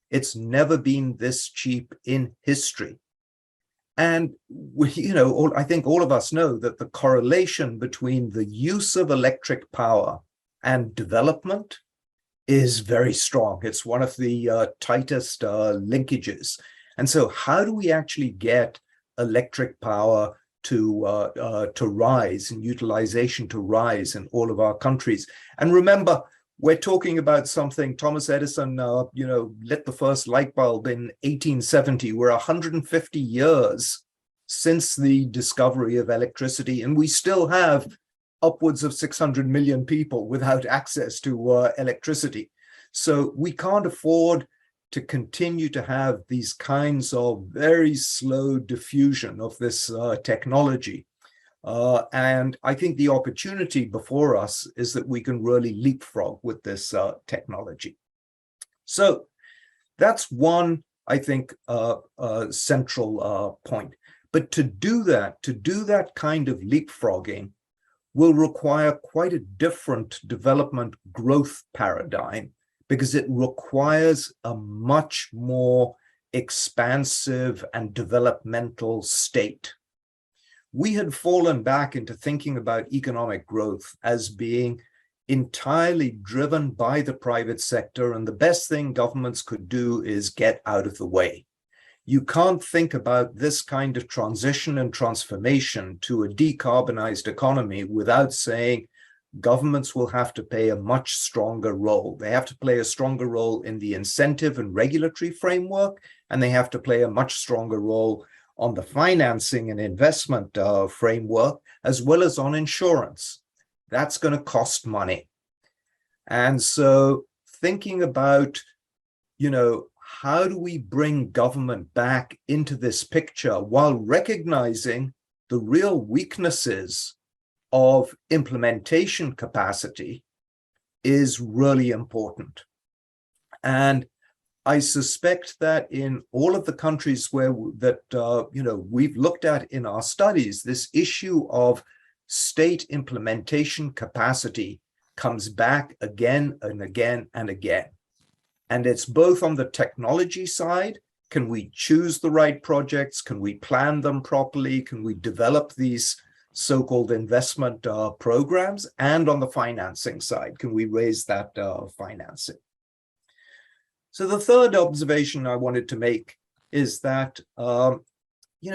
It's never been this cheap in history. And I think all of us know that the correlation between the use of electric power and development is very strong. It's one of the tightest linkages. And so how do we actually get electric power to rise and utilization to rise in all of our countries? And remember, we're talking about something, Thomas Edison, lit the first light bulb in 1870. We're 150 years since the discovery of electricity, and we still have upwards of 600 million people without access to electricity. So we can't afford to continue to have these kinds of very slow diffusion of this technology. And I think the opportunity before us is that we can really leapfrog with this technology. So that's one, I think, central point. But to do that kind of leapfrogging will require quite a different development growth paradigm, because it requires a much more expansive and developmental state. We had fallen back into thinking about economic growth as being entirely driven by the private sector, and the best thing governments could do is get out of the way. You can't think about this kind of transition and transformation to a decarbonized economy without saying governments will have to play a much stronger role. They have to play a stronger role in the incentive and regulatory framework, and they have to play a much stronger role on the financing and investment framework, as well as on insurance. That's going to cost money. And so thinking about, how do we bring government back into this picture while recognizing the real weaknesses of implementation capacity is really important. And I suspect that in all of the countries we've looked at in our studies, this issue of state implementation capacity comes back again and again and again. And it's both on the technology side. Can we choose the right projects? Can we plan them properly? Can we develop these so-called investment programs? And on the financing side, can we raise that financing? So the third observation I wanted to make is that,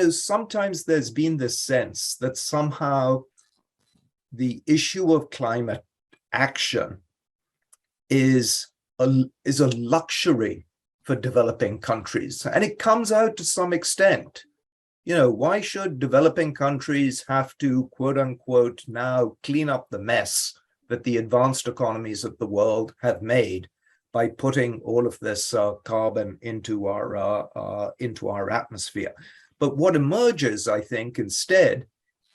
sometimes there's been this sense that somehow the issue of climate action is a luxury for developing countries. And it comes out to some extent. Why should developing countries have to, quote unquote, now clean up the mess that the advanced economies of the world have made by putting all of this carbon into our atmosphere? But what emerges, I think, instead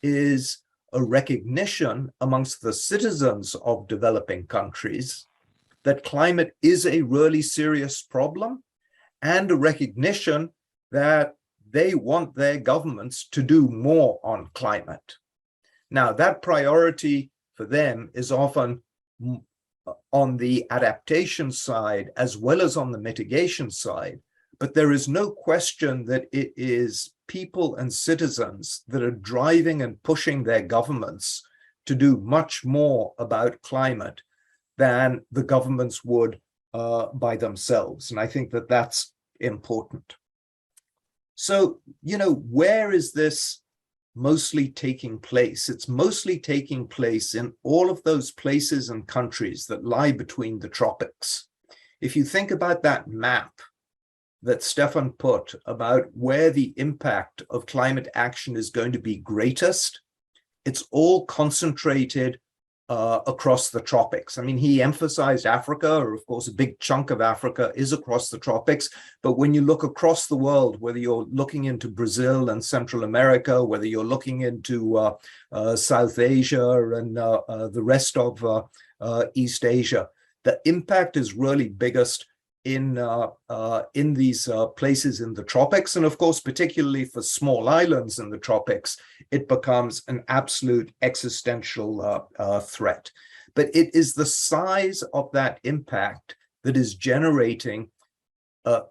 is a recognition amongst the citizens of developing countries that climate is a really serious problem, and a recognition that they want their governments to do more on climate. Now, that priority for them is often on the adaptation side as well as on the mitigation side, but there is no question that it is people and citizens that are driving and pushing their governments to do much more about climate than the governments would by themselves. And I think that that's important. So, where is this mostly taking place? It's mostly taking place in all of those places and countries that lie between the tropics. If you think about that map that Stephane put about where the impact of climate action is going to be greatest, it's all concentrated across the tropics. I mean, he emphasized Africa, or of course, a big chunk of Africa is across the tropics. But when you look across the world, whether you're looking into Brazil and Central America, whether you're looking into South Asia and the rest of East Asia, the impact is really biggest in these places in the tropics. And of course, particularly for small islands in the tropics, it becomes an absolute existential threat. But it is the size of that impact that is generating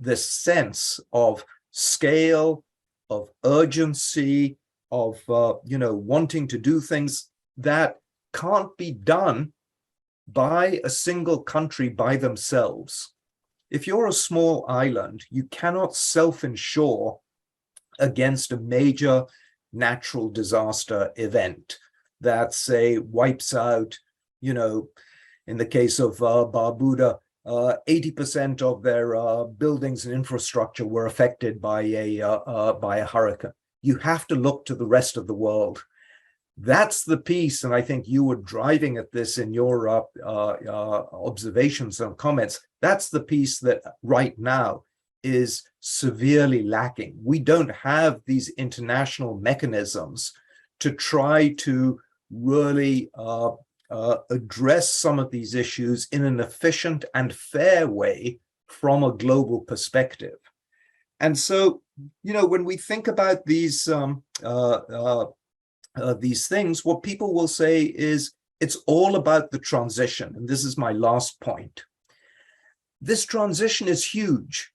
this sense of scale, of urgency, of wanting to do things that can't be done by a single country by themselves. If you're a small island, you cannot self-insure against a major natural disaster event that, say, wipes out, in the case of Barbuda, 80% of their buildings and infrastructure were affected by a hurricane. You have to look to the rest of the world. That's the piece, and I think you were driving at this in your observations and comments. That's the piece that right now is severely lacking. We don't have these international mechanisms to try to really address some of these issues in an efficient and fair way from a global perspective. And so, you know, when we think about these things, what people will say is it's all about the transition. And this is my last point. This transition is huge.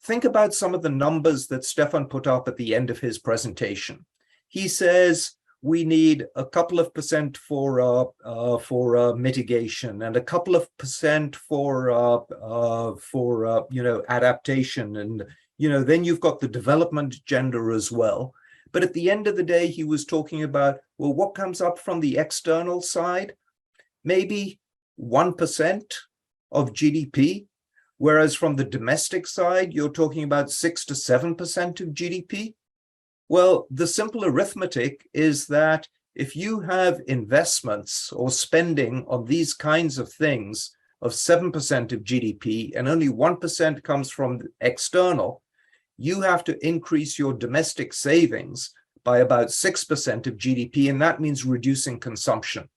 Think about some of the numbers that Stephane put up at the end of his presentation. He says we need a couple of percent for mitigation and a couple of percent for you know, adaptation, and you know, then you've got the development agenda as well. But at the end of the day, he was talking about, well, what comes up from the external side? Maybe 1% of GDP, whereas from the domestic side, you're talking about 6 to 7% of GDP. Well, the simple arithmetic is that if you have investments or spending on these kinds of things of 7% of GDP and only 1% comes from external, you have to increase your domestic savings by about 6% of GDP, and that means reducing consumption.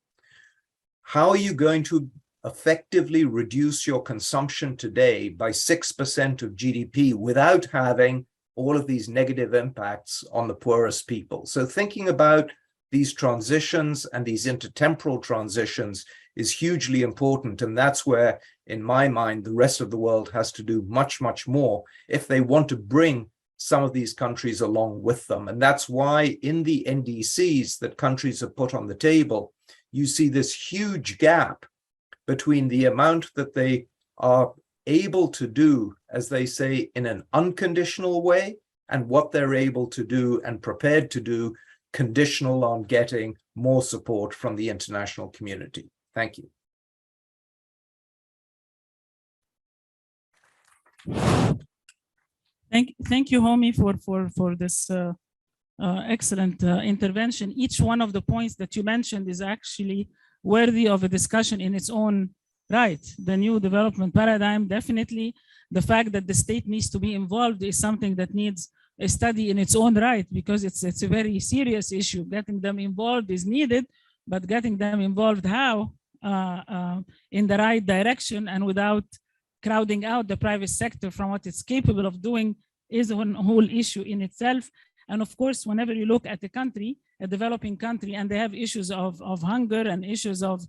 How are you going to effectively reduce your consumption today by 6% of GDP without having all of these negative impacts on the poorest people? So thinking about these transitions and these intertemporal transitions is hugely important. And that's where, in my mind, the rest of the world has to do much, much more if they want to bring some of these countries along with them. And that's why in the NDCs that countries have put on the table, you see this huge gap between the amount that they are able to do, as they say, in an unconditional way, and what they're able to do and prepared to do conditional on getting more support from the international community. Thank you. Thank you, Homi, for this excellent intervention. Each one of the points that you mentioned is actually worthy of a discussion in its own right. The new development paradigm, definitely. The fact that the state needs to be involved is something that needs a study in its own right, because it's a very serious issue. Getting them involved is needed, but getting them involved how? In the right direction and without crowding out the private sector from what it's capable of doing is a whole issue in itself. And of course, whenever you look at a country, a developing country, and they have issues of hunger and issues of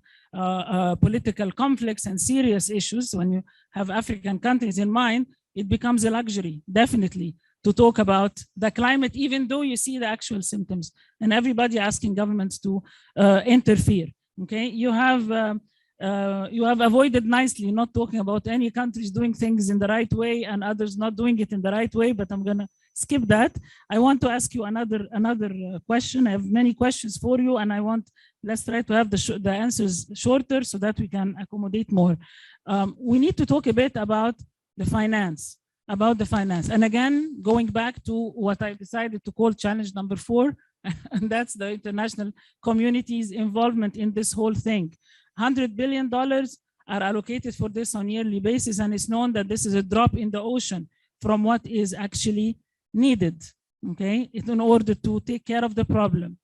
political conflicts and serious issues, when you have African countries in mind, it becomes a luxury, definitely, to talk about the climate, even though you see the actual symptoms and everybody asking governments to interfere. Okay, you have avoided nicely not talking about any countries doing things in the right way and others not doing it in the right way, but I'm gonna skip that. I want to ask you another question. I have many questions for you, and let's try to have the answers shorter so that we can accommodate more. We need to talk a bit about the finance. And again, going back to what I decided to call challenge number 4, and that's the international community's involvement in this whole thing. $100 billion are allocated for this on a yearly basis, and it's known that this is a drop in the ocean from what is actually needed, okay, in order to take care of the problem.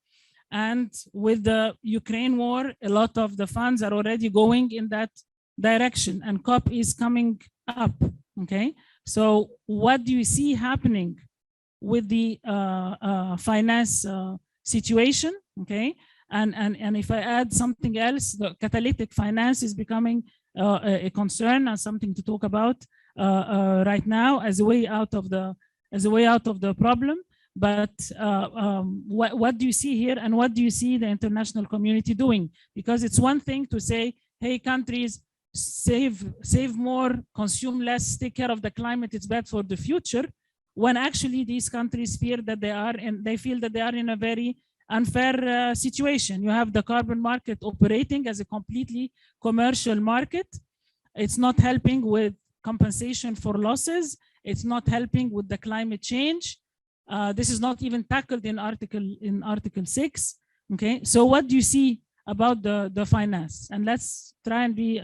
And with the Ukraine war, a lot of the funds are already going in that direction, and COP is coming up, okay? So what do you see happening with the finance situation, okay? And if I add something else, the catalytic finance is becoming a concern and something to talk about right now as a way out of the problem. But what do you see here, and what do you see the international community doing? Because it's one thing to say, hey, countries, save more, consume less, take care of the climate, it's bad for the future, when actually these countries fear that they feel that they are in a very unfair situation. You have the carbon market operating as a completely commercial market. It's not helping with compensation for losses. It's not helping with the climate change. This is not even tackled in Article 6. Okay, so what do you see about the finance? And let's try and be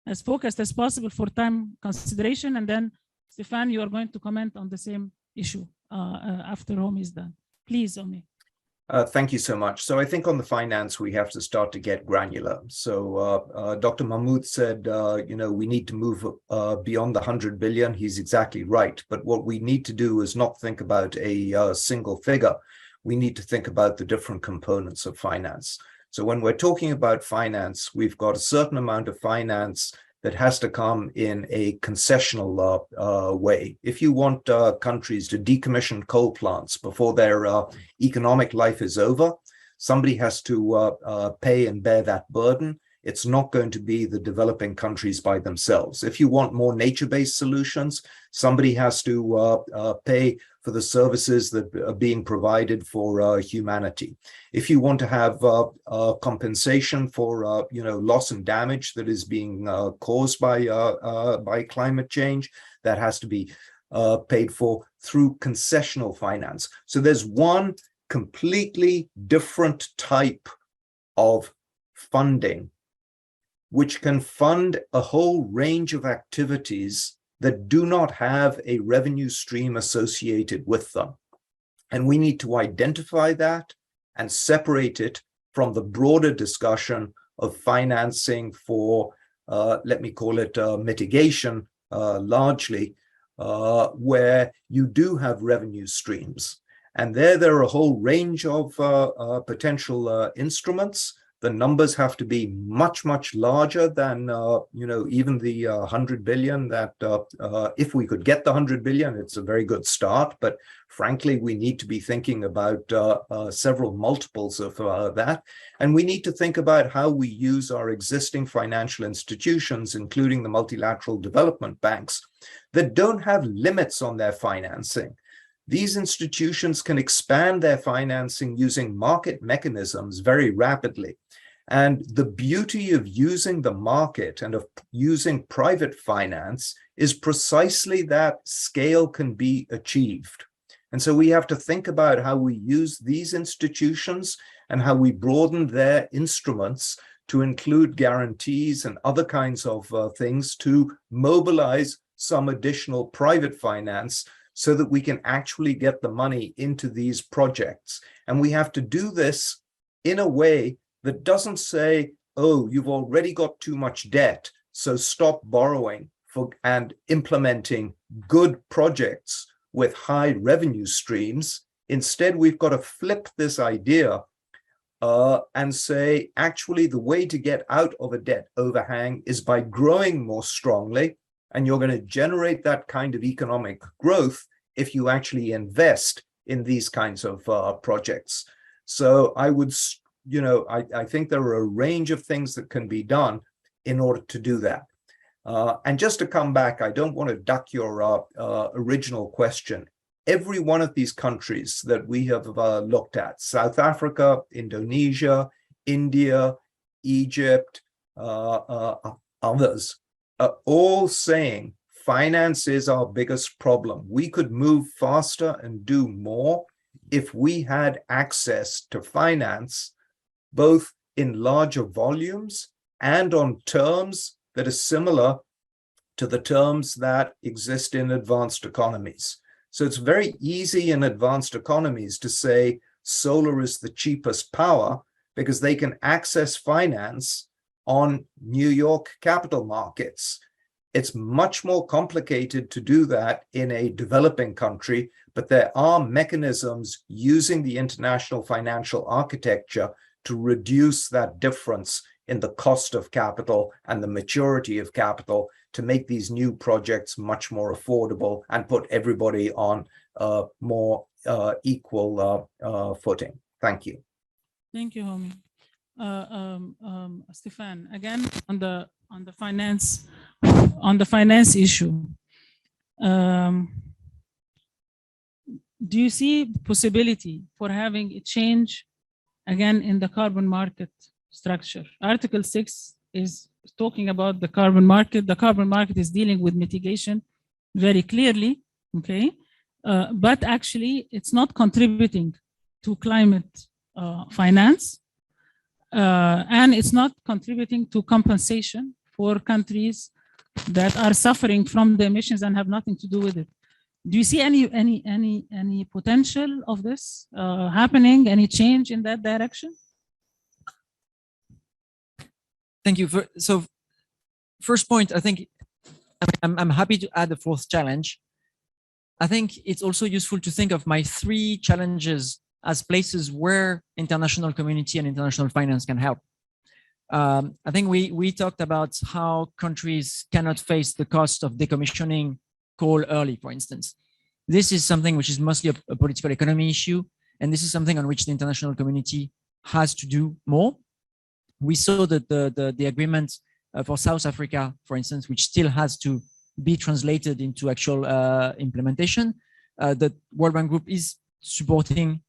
as focused as possible for time consideration. And then, Stephane, you are going to comment on the same issue after Homi is done. Please, Homi. Thank you so much. So I think on the finance, we have to start to get granular. So Dr. Mahmoud said, we need to move beyond the 100 billion. He's exactly right. But what we need to do is not think about a single figure. We need to think about the different components of finance. So when we're talking about finance, we've got a certain amount of finance that has to come in a concessional way. If you want countries to decommission coal plants before their economic life is over, somebody has to pay and bear that burden. It's not going to be the developing countries by themselves. If you want more nature-based solutions, somebody has to pay for the services that are being provided for humanity. If you want to have compensation for loss and damage that is being caused by climate change, that has to be paid for through concessional finance. So there's one completely different type of funding which can fund a whole range of activities that do not have a revenue stream associated with them. And we need to identify that and separate it from the broader discussion of financing for, let me call it mitigation, largely, where you do have revenue streams. And there are a whole range of potential instruments. The numbers have to be much, much larger than, even the 100 billion that if we could get the 100 billion, it's a very good start. But frankly, we need to be thinking about several multiples of that. And we need to think about how we use our existing financial institutions, including the multilateral development banks, that don't have limits on their financing. These institutions can expand their financing using market mechanisms very rapidly. And the beauty of using the market and of using private finance is precisely that scale can be achieved. And so we have to think about how we use these institutions and how we broaden their instruments to include guarantees and other kinds of things to mobilize some additional private finance so that we can actually get the money into these projects. And we have to do this in a way that doesn't say, oh, you've already got too much debt, so stop borrowing and implementing good projects with high revenue streams. Instead, we've got to flip this idea and say, actually, the way to get out of a debt overhang is by growing more strongly. And you're going to generate that kind of economic growth if you actually invest in these kinds of projects. So I would, I think there are a range of things that can be done in order to do that. And just to come back, I don't want to duck your original question. Every one of these countries that we have looked at, South Africa, Indonesia, India, Egypt, others, are all saying finance is our biggest problem. We could move faster and do more if we had access to finance, both in larger volumes and on terms that are similar to the terms that exist in advanced economies. So it's very easy in advanced economies to say solar is the cheapest power because they can access finance on New York capital markets. It's much more complicated to do that in a developing country, but there are mechanisms using the international financial architecture to reduce that difference in the cost of capital and the maturity of capital to make these new projects much more affordable and put everybody on a more equal footing. Thank you. Thank you, Homi. Stephane, again on the finance issue. Do you see possibility for having a change again in the carbon market structure? Article 6 is talking about the carbon market. The carbon market is dealing with mitigation very clearly, okay? But actually, it's not contributing to climate finance, and it's not contributing to compensation for countries that are suffering from the emissions and have nothing to do with it. Do you see any potential of this happening? Any change in that direction? Thank you. So, first point, I think I'm happy to add a fourth challenge. I think it's also useful to think of my three challenges as places where international community and international finance can help. I think we talked about how countries cannot face the cost of decommissioning coal early, for instance. This is something which is mostly a political economy issue, and this is something on which the international community has to do more. We saw that the agreement for South Africa, for instance, which still has to be translated into actual implementation. The World Bank Group is supporting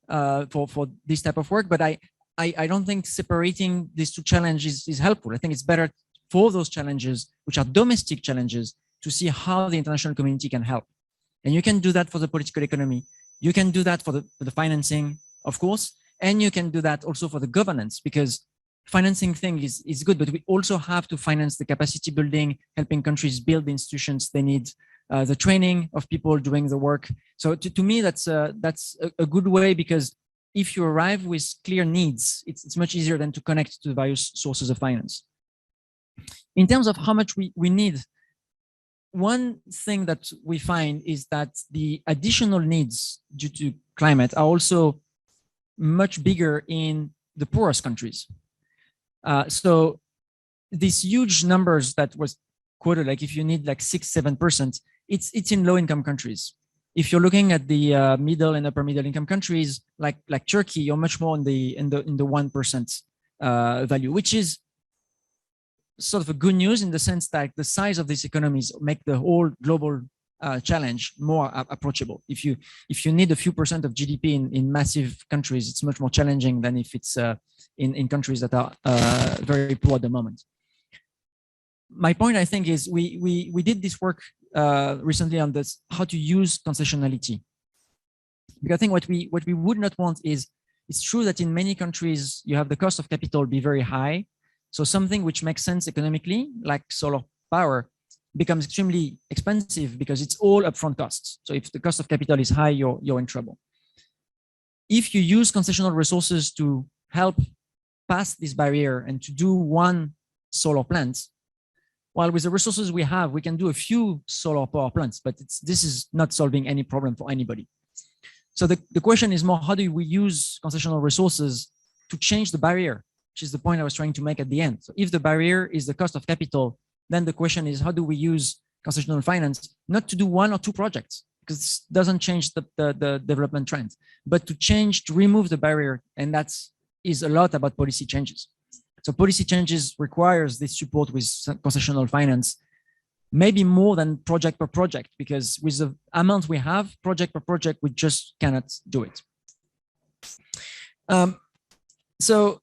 for this type of work, but I don't think separating these two challenges is helpful. I think it's better for those challenges, which are domestic challenges, to see how the international community can help. And you can do that for the political economy. You can do that for the financing, of course, and you can do that also for the governance, because financing thing is good, but we also have to finance the capacity building, helping countries build the institutions they need, the training of people doing the work. So to me, that's a good way, because if you arrive with clear needs, it's much easier than to connect to the various sources of finance. In terms of how much we need, one thing that we find is that the additional needs due to climate are also much bigger in the poorest countries. So these huge numbers that was quoted, like if you need like 6-7%, it's in low-income countries. If you're looking at the middle and upper middle income countries like Turkey, you're much more in the 1% value, which is sort of a good news in the sense that the size of these economies make the whole global challenge more approachable. If you need a few percent of GDP in massive countries, it's much more challenging than if it's in countries that are very poor at the moment. My point, I think, is we did this work recently on this, how to use concessionality. Because I think what we would not want is, it's true that in many countries you have the cost of capital be very high. So something which makes sense economically, like solar power, becomes extremely expensive because it's all upfront costs. So if the cost of capital is high, you're in trouble. If you use concessional resources to help pass this barrier and to do one solar plant, while with the resources we have, we can do a few solar power plants, but this is not solving any problem for anybody. So the question is more, how do we use concessional resources to change the barrier, which is the point I was trying to make at the end. So if the barrier is the cost of capital, then the question is, how do we use concessional finance not to do one or two projects, because this doesn't change the development trend, but to remove the barrier, and that is a lot about policy changes. So policy changes requires this support with concessional finance, maybe more than project per project, because with the amount we have, project per project, we just cannot do it. So,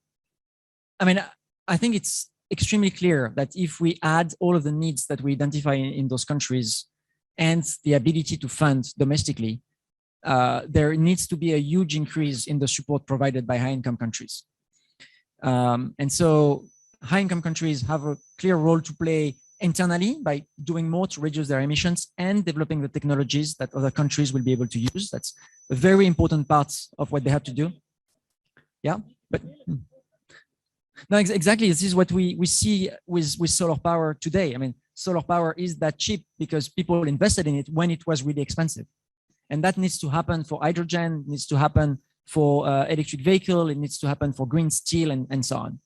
I mean, I think it's extremely clear that if we add all of the needs that we identify in those countries and the ability to fund domestically, there needs to be a huge increase in the support provided by high-income countries. And so high-income countries have a clear role to play internally by doing more to reduce their emissions and developing the technologies that other countries will be able to use. That's a very important part of what they have to do. Yeah, but no, exactly. This is what we see with solar power today. I mean, solar power is that cheap because people invested in it when it was really expensive. And that needs to happen for hydrogen, needs to happen for electric vehicle, it needs to happen for green steel and so on.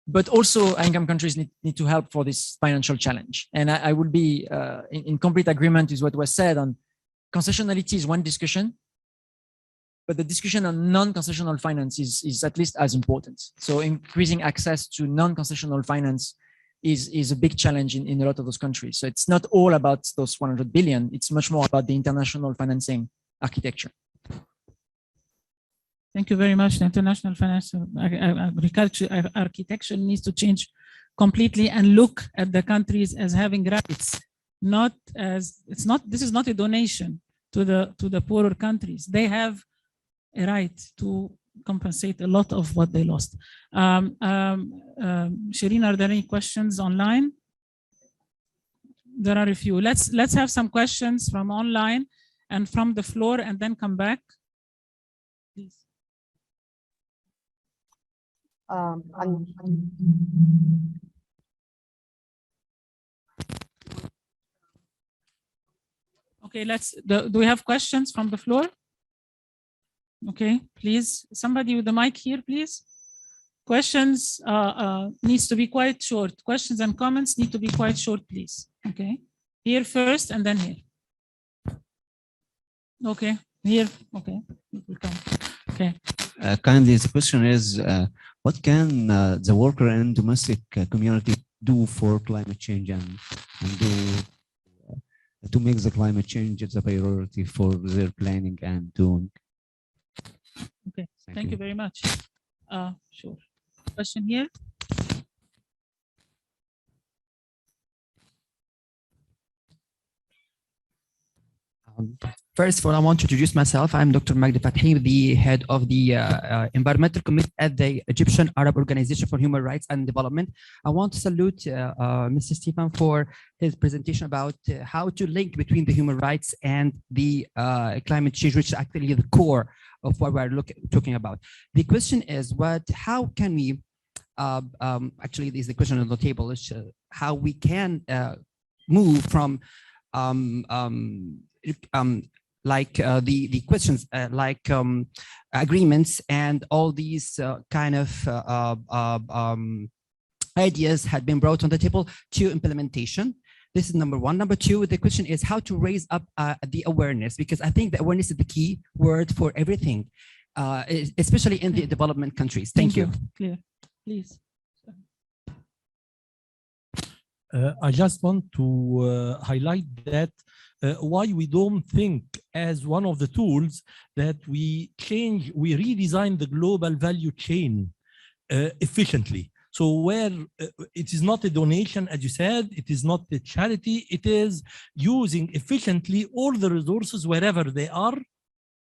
But also high-income countries need to help for this financial challenge. And I would be in complete agreement with what was said on concessionality is one discussion, but the discussion on non-concessional finance is at least as important. So increasing access to non-concessional finance is a big challenge in a lot of those countries. So it's not all about those 100 billion, it's much more about the international financing architecture. Thank you very much. The international financial architecture needs to change completely and look at the countries as having rights, not as this is not a donation to the poorer countries. They have a right to compensate a lot of what they lost. Shireen, are there any questions online? There are a few. Let's have some questions from online and from the floor, and then come back. Please. Okay, do we have questions from the floor? Okay, please, somebody with the mic here, please. Questions needs to be quite short. Questions and comments need to be quite short, please. Okay, here first and then here. Okay, here, okay, okay. Kindly, the question is, what can the worker and domestic community do for climate change and do to make the climate change a priority for their planning and doing? Okay, thank you very much. Sure. Question here. First of all, I want to introduce myself. I'm Dr. Magdi Fathi, the head of the Environmental Committee at the Egyptian Arab Organization for Human Rights and Development. I want to salute Mr. Stephane for his presentation about how to link between the human rights and the climate change, which is actually the core of what we're talking about. The question is, how can we, actually, this is the question on the table, is how we can move from the questions like agreements and all these kind of ideas had been brought on the table to implementation. This is number one. Number two, the question is how to raise up the awareness, because I think the awareness is the key word for everything, especially in the development countries. Thank you. Clear, please. I just want to highlight that why we don't think as one of the tools that we redesign the global value chain efficiently. So where it is not a donation, as you said, it is not a charity, it is using efficiently all the resources wherever they are.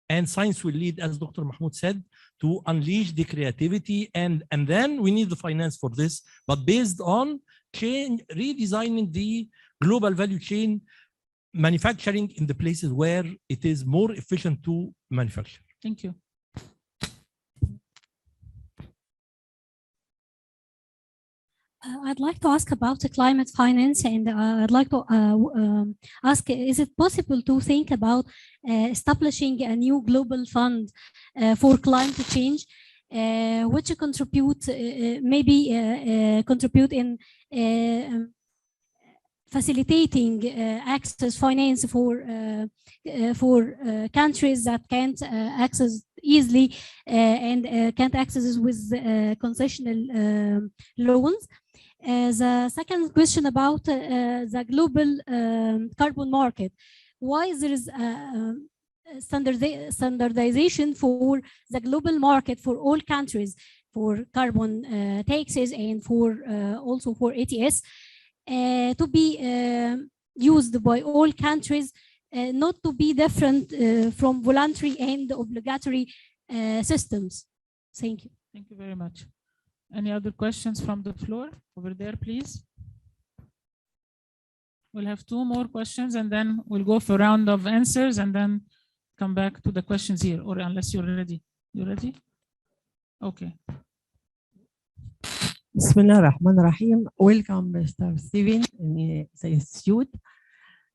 And science will lead, as Dr. Mahmoud said, to unleash the creativity. And then we need the finance for this, but based on redesigning the global value chain, manufacturing in the places where it is more efficient to manufacture. Thank you. I'd like to ask about the climate finance, and I'd like to ask, is it possible to think about establishing a new global fund for climate change, which contribute contribute in facilitating access finance for countries that can't access easily and can't access with concessional loans. The second question about the global carbon market. Why there is standardization for the global market for all countries for carbon taxes and for also for ETS to be used by all countries, not to be different from voluntary and obligatory systems. Thank you. Thank you very much. Any other questions from the floor? Over there, please. We'll have two more questions and then we'll go for a round of answers and then come back to the questions here, or unless you're ready. You ready? Okay. Bismillah ar-Rahman ar-Rahim. Welcome, Mr. Stephane, in the institute.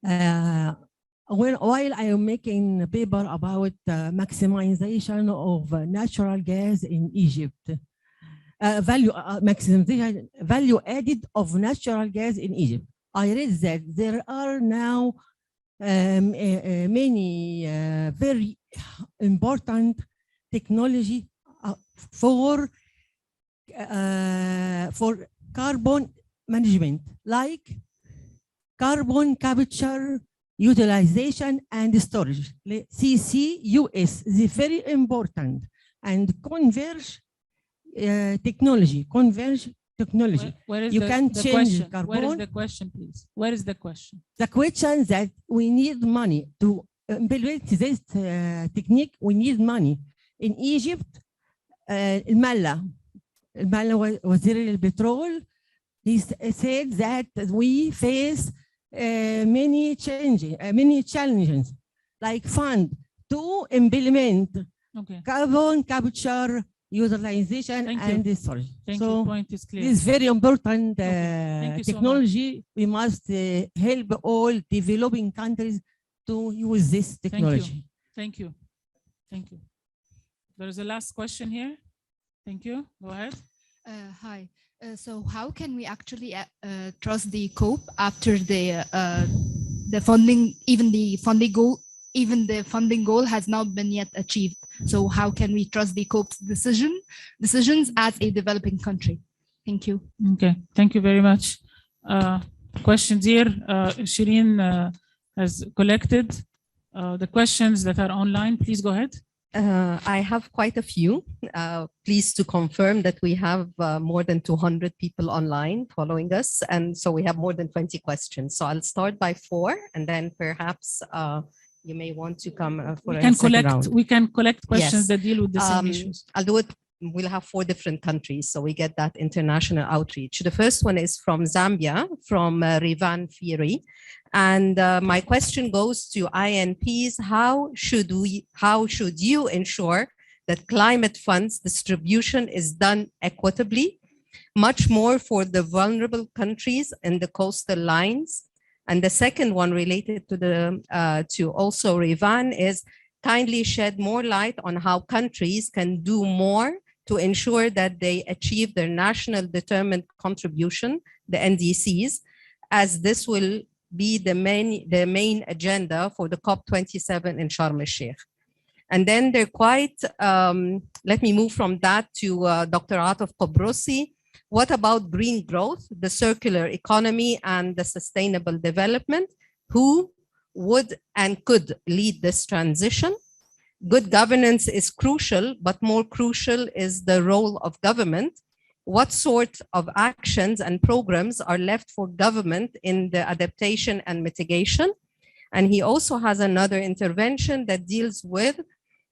While I am making a paper about maximization of natural gas in Egypt, maximization value added of natural gas in Egypt, I read that there are now many very important technology for carbon management, like carbon capture, utilization, and storage. CCUS is very important, and converge technology. Where is you the, can the change question? carbon. Where is the question, please? Where is the question? The question that we need money to implement this technique. We need money in Egypt. الملا وزير البترول, he said that we face many challenges, like fund to implement carbon capture, utilization, and storage. Thank you. Point is clear. This is very important technology. So we must help all developing countries to use this technology. Thank you. Thank you. There is a last question here. Thank you. Go ahead. Hi. So how can we actually trust the COPE after the funding, even the funding goal has not been yet achieved? So how can we trust the COPE's decisions as a developing country? Thank you. Okay. Thank you very much. Questions here. Shireen has collected the questions that are online. Please go ahead. I have quite a few. Pleased to confirm that we have more than 200 people online following us. And so we have more than 20 questions. So I'll start by 4, and then perhaps you may want to come for a second round. We can collect questions that deal with the same issues. I'll do it. We'll have 4 different countries, so we get that international outreach. The first one is from Zambia, from Rivan Firi. And my question goes to INPs. How should you ensure that climate funds distribution is done equitably, much more for the vulnerable countries and the coastal lines? And the second one related to also Rivan is kindly shed more light on how countries can do more to ensure that they achieve their national determined contribution, the NDCs, as this will be the main agenda for the COP27 in Sharm el-Sheikh. And then they're quite, let me move from that to Dr. Ataf Qobrosi. What about green growth, the circular economy, and the sustainable development? Who would and could lead this transition? Good governance is crucial, but more crucial is the role of government. What sort of actions and programs are left for government in the adaptation and mitigation? And he also has another intervention that deals with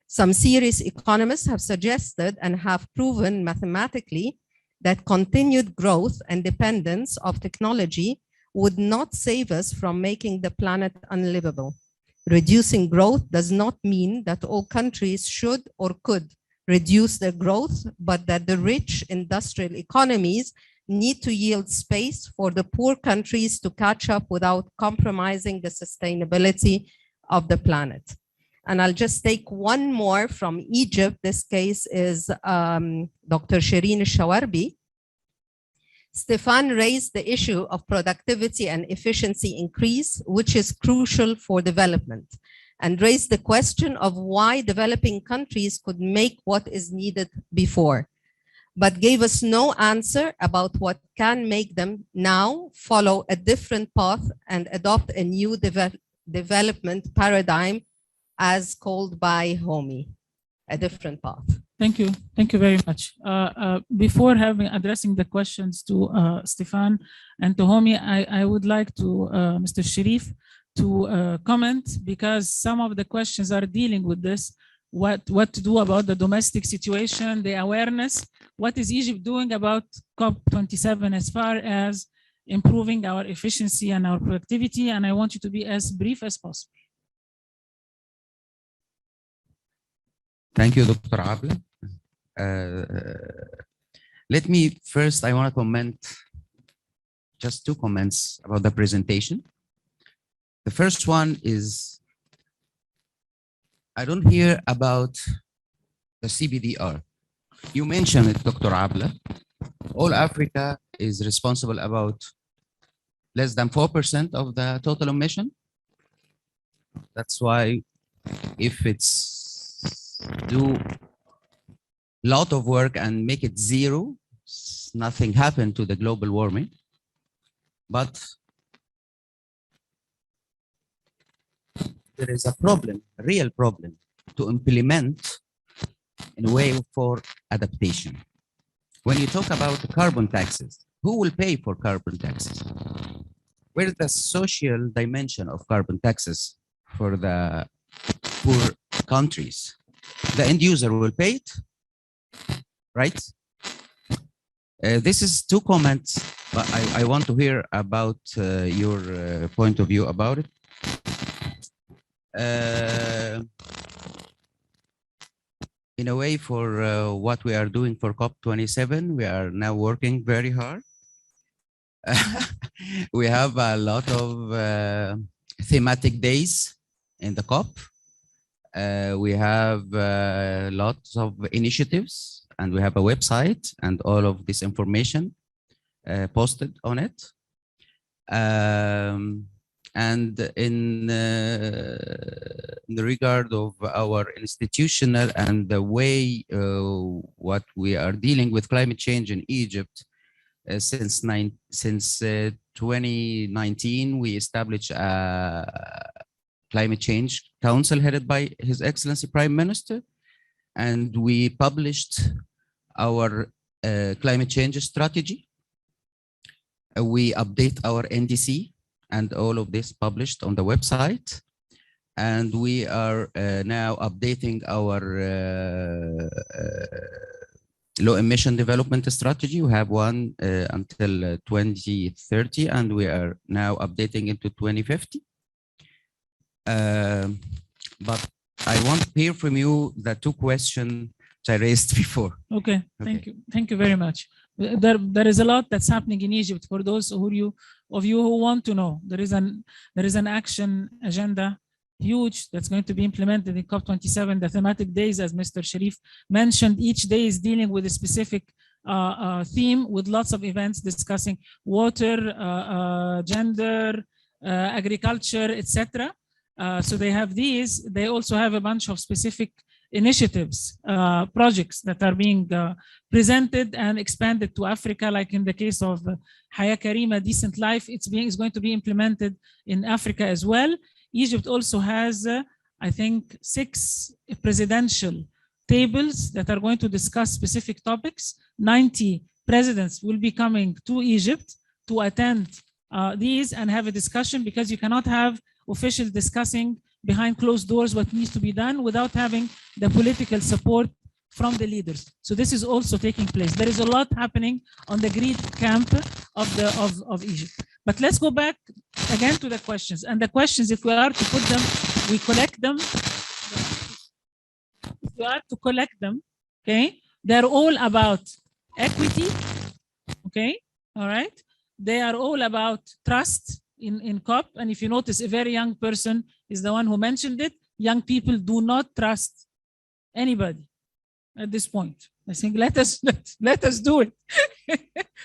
some serious economists have suggested and have proven mathematically that continued growth and dependence of technology would not save us from making the planet unlivable. Reducing growth does not mean that all countries should or could reduce their growth, but that the rich industrial economies need to yield space for the poor countries to catch up without compromising the sustainability of the planet. And I'll just take one more from Egypt. This case is Dr. Shireen Shawarbi. Stephane raised the issue of productivity and efficiency increase, which is crucial for development, and raised the question of why developing countries could make what is needed before, but gave us no answer about what can make them now follow a different path and adopt a new development paradigm as called by Homi, a different path. Thank you. Thank you very much. Before addressing the questions to Stephane and to Homi, I would like to Mr. Sharif to comment, because some of the questions are dealing with this. What to do about the domestic situation, the awareness. What is Egypt doing about COP27 as far as improving our efficiency and our productivity? And I want you to be as brief as possible. Thank you, Dr. Abla. Let me first, I want to comment just 2 comments about the presentation. The first one is, I don't hear about the CBDR. You mentioned it, Dr. Abla. All Africa is responsible about less than 4% of the total emission. That's why if it's do lot of work and make it 0, nothing happened to the global warming. But there is a problem, a real problem, to implement in a way for adaptation. When you talk about carbon taxes, who will pay for carbon taxes? Where's the social dimension of carbon taxes for the poor countries? The end user will pay it, right? This is 2 comments, but I want to hear about your point of view about it. In a way, for what we are doing for COP27, we are now working very hard. We have a lot of thematic days in the COP. We have lots of initiatives, and we have a website and all of this information posted on it. And in the regard of our institutional and the way what we are dealing with climate change in Egypt, since 2019, we established a Climate Change Council headed by His Excellency Prime Minister, and we published our climate change strategy. We update our NDC, and all of this published on the website. And we are now updating our low emission development strategy. We have one until 2030, and we are now updating into 2050. But I want to hear from you the 2 questions I raised before. Okay, thank you. Thank you very much. There is a lot that's happening in Egypt. For those of you who want to know, there is an action agenda, huge, that's going to be implemented in COP27. The thematic days, as Mr. Sharif mentioned, each day is dealing with a specific theme, with lots of events discussing water, gender, agriculture, etc. So they have these. They also have a bunch of specific initiatives, projects that are being presented and expanded to Africa, like in the case of Haya Karima, Decent Life. It's going to be implemented in Africa as well. Egypt also has, I think, 6 presidential tables that are going to discuss specific topics. 90 presidents will be coming to Egypt to attend these and have a discussion, because you cannot have officials discussing behind closed doors what needs to be done without having the political support from the leaders. So this is also taking place. There is a lot happening on the Greek camp of Egypt. But let's go back again to the questions. And the questions, if we are to put them, we collect them. If we are to collect them, okay, they're all about equity, okay, all right? They are all about trust in COP. And if you notice, a very young person is the one who mentioned it. Young people do not trust anybody at this point. I think let us do it.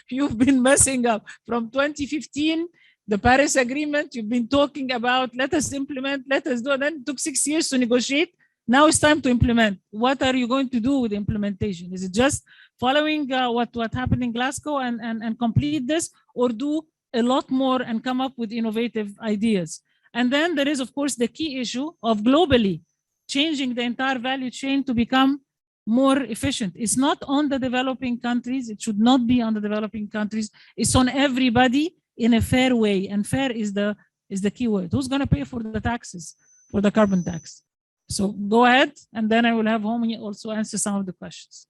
You've been messing up from 2015, the Paris Agreement. You've been talking about let us implement, let us do it. Then it took 6 years to negotiate. Now it's time to implement. What are you going to do with the implementation? Is it just following what happened in Glasgow and complete this, or do a lot more and come up with innovative ideas? And then there is, of course, the key issue of globally changing the entire value chain to become more efficient. It's not on the developing countries. It should not be on the developing countries. It's on everybody in a fair way. And fair is the key word. Who's going to pay for the taxes, for the carbon tax? So go ahead, and then I will have Homi also answer some of the questions.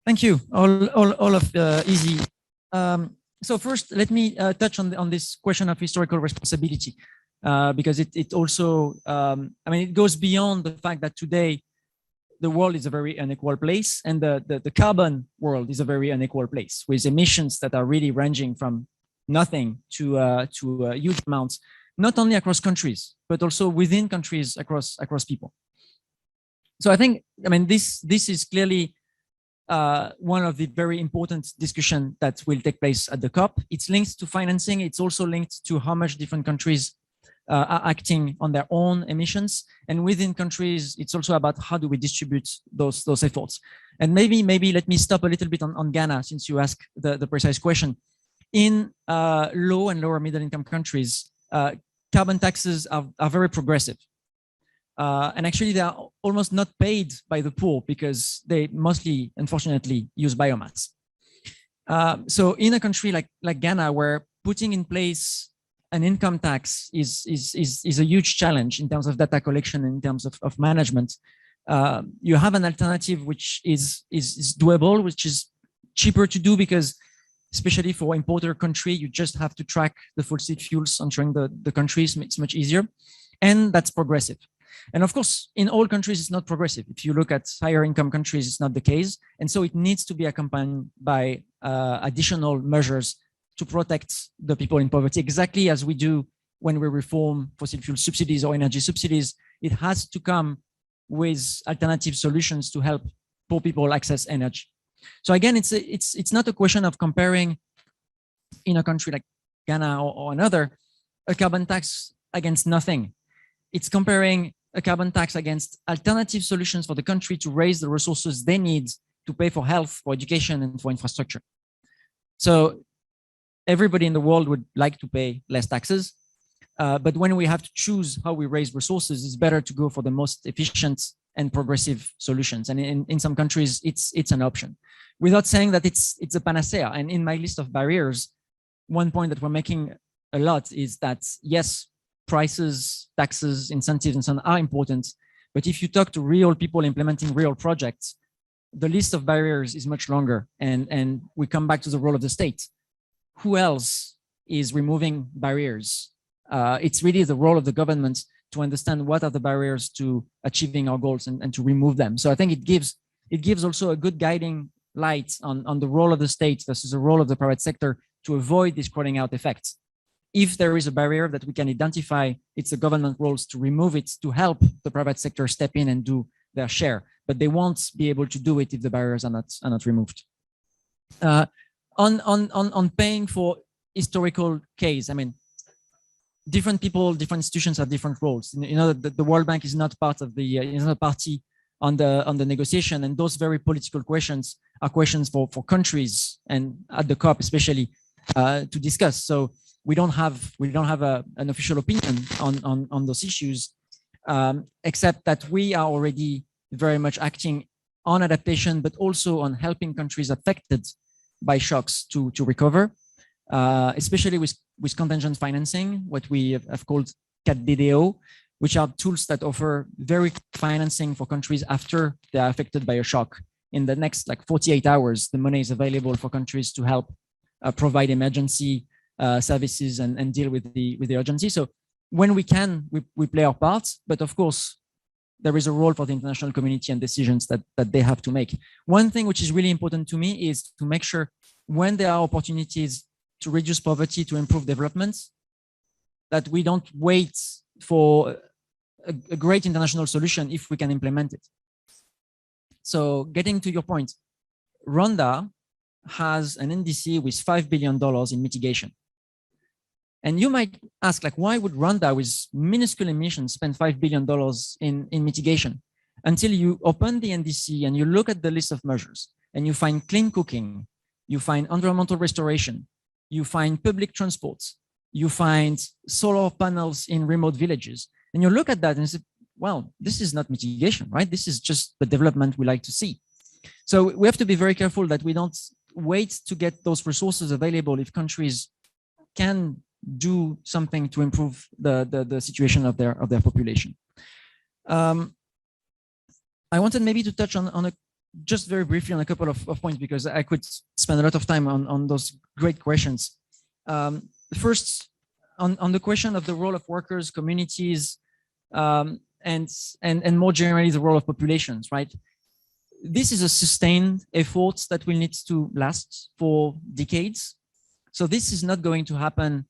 Thank you. All of easy. So first, let me touch on this question of historical responsibility, because it also, I mean, it goes beyond the fact that today the world is a very unequal place, and the carbon world is a very unequal place, with emissions that are really ranging from nothing to huge amounts, not only across countries, but also within countries across people. So I think, I mean, this is clearly one of the very important discussion that will take place at the COP. It's linked to financing. It's also linked to how much different countries are acting on their own emissions. And within countries, it's also about how do we distribute those efforts. And maybe let me stop a little bit on Ghana, since you asked the precise question. In low and lower middle income countries, carbon taxes are very progressive. And actually, they are almost not paid by the poor, because they mostly, unfortunately, use biomass. So in a country like Ghana, where putting in place an income tax is a huge challenge in terms of data collection, in terms of management, you have an alternative which is doable, which is cheaper to do because especially for importer country, you just have to track the fossil fuels entering the countries. It's much easier. And that's progressive. And of course, in all countries, it's not progressive. If you look at higher income countries, it's not the case. And so it needs to be accompanied by additional measures to protect the people in poverty, exactly as we do when we reform fossil fuel subsidies or energy subsidies. It has to come with alternative solutions to help poor people access energy. So again, it's not a question of comparing in a country like Ghana or another, a carbon tax against nothing. It's comparing a carbon tax against alternative solutions for the country to raise the resources they need to pay for health, for education, and for infrastructure. So everybody in the world would like to pay less taxes, but when we have to choose how we raise resources, it's better to go for the most efficient and progressive solutions. And in some countries, it's an option. Without saying that it's a panacea. And in my list of barriers, one point that we're making a lot is that yes, prices, taxes, incentives, and so on are important. But if you talk to real people implementing real projects, the list of barriers is much longer. And we come back to the role of the state. Who else is removing barriers? It's really the role of the government to understand what are the barriers to achieving our goals and to remove them. So I think it gives also a good guiding light on the role of the state versus the role of the private sector to avoid this crowding out effect. If there is a barrier that we can identify, it's the government roles to remove it, to help the private sector step in and do their share, but they won't be able to do it if the barriers are not removed. On paying for historical case, I mean, different people, different institutions have different roles. You know, the World Bank is not part of the, is not a party on the negotiation, and those very political questions are questions for countries and at the COP especially to discuss. So we don't have an official opinion on those issues, except that we are already very much acting on adaptation, but also on helping countries affected by shocks to recover, especially with contingent financing, what we have called CAT-DDO, which are tools that offer very financing for countries after they are affected by a shock. In the next 48 hours, the money is available for countries to help provide emergency services and deal with the urgency. So when we can, we play our part, but of course, there is a role for the international community and decisions that they have to make. One thing which is really important to me is to make sure when there are opportunities to reduce poverty, to improve development, that we don't wait for a great international solution if we can implement it. So getting to your point, Rwanda has an NDC with $5 billion in mitigation. And you might ask, why would Rwanda with minuscule emissions spend $5 billion in mitigation? Until you open the NDC and you look at the list of measures and you find clean cooking, you find environmental restoration, you find public transport, you find solar panels in remote villages, and you look at that and say, well, this is not mitigation, right? This is just the development we like to see. So we have to be very careful that we don't wait to get those resources available if countries can do something to improve the situation of their population. I wanted maybe to touch on just very briefly on a couple of points, because I could spend a lot of time on those great questions. First, on the question of the role of workers, communities, and more generally the role of populations, right? This is a sustained effort that will need to last for decades. So this is not going to happen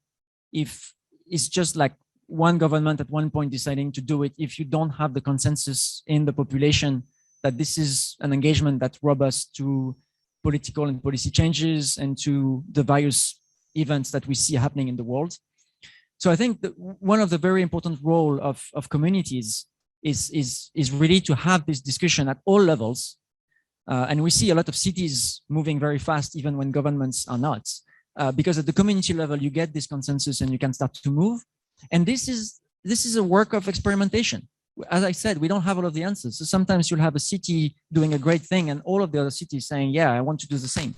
if it's just like one government at one point deciding to do it, if you don't have the consensus in the population that this is an engagement that's robust to political and policy changes and to the various events that we see happening in the world. So I think that one of the very important role of communities is really to have this discussion at all levels. And we see a lot of cities moving very fast, even when governments are not. Because at the community level, you get this consensus and you can start to move. And this is a work of experimentation. As I said, we don't have all of the answers. So sometimes you'll have a city doing a great thing and all of the other cities saying, yeah, I want to do the same.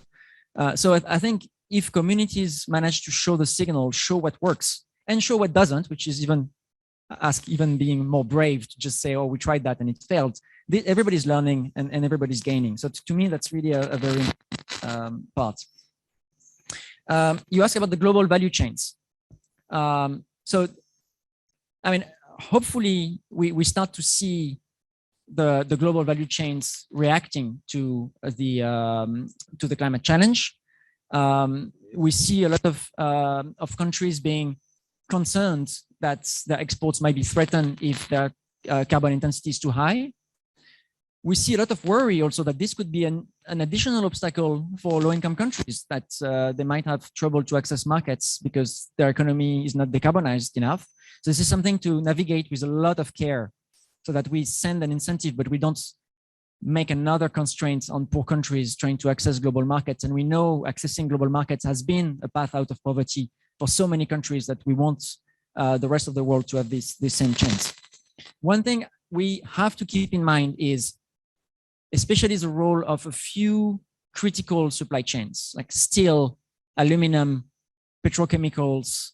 So I think if communities manage to show the signal, show what works and show what doesn't, which is even being more brave to just say, oh, we tried that and it failed, everybody's learning and everybody's gaining. So to me, that's really a very part. You asked about the global value chains. So, I mean, hopefully we start to see the global value chains reacting to the climate challenge. We see a lot of countries being concerned that their exports might be threatened if their carbon intensity is too high. We see a lot of worry also that this could be an additional obstacle for low-income countries, that they might have trouble to access markets because their economy is not decarbonized enough. So this is something to navigate with a lot of care, so that we send an incentive, but we don't make another constraint on poor countries trying to access global markets. And we know accessing global markets has been a path out of poverty for so many countries that we want the rest of the world to have this same chance. One thing we have to keep in mind is especially the role of a few critical supply chains like steel, aluminum, petrochemicals,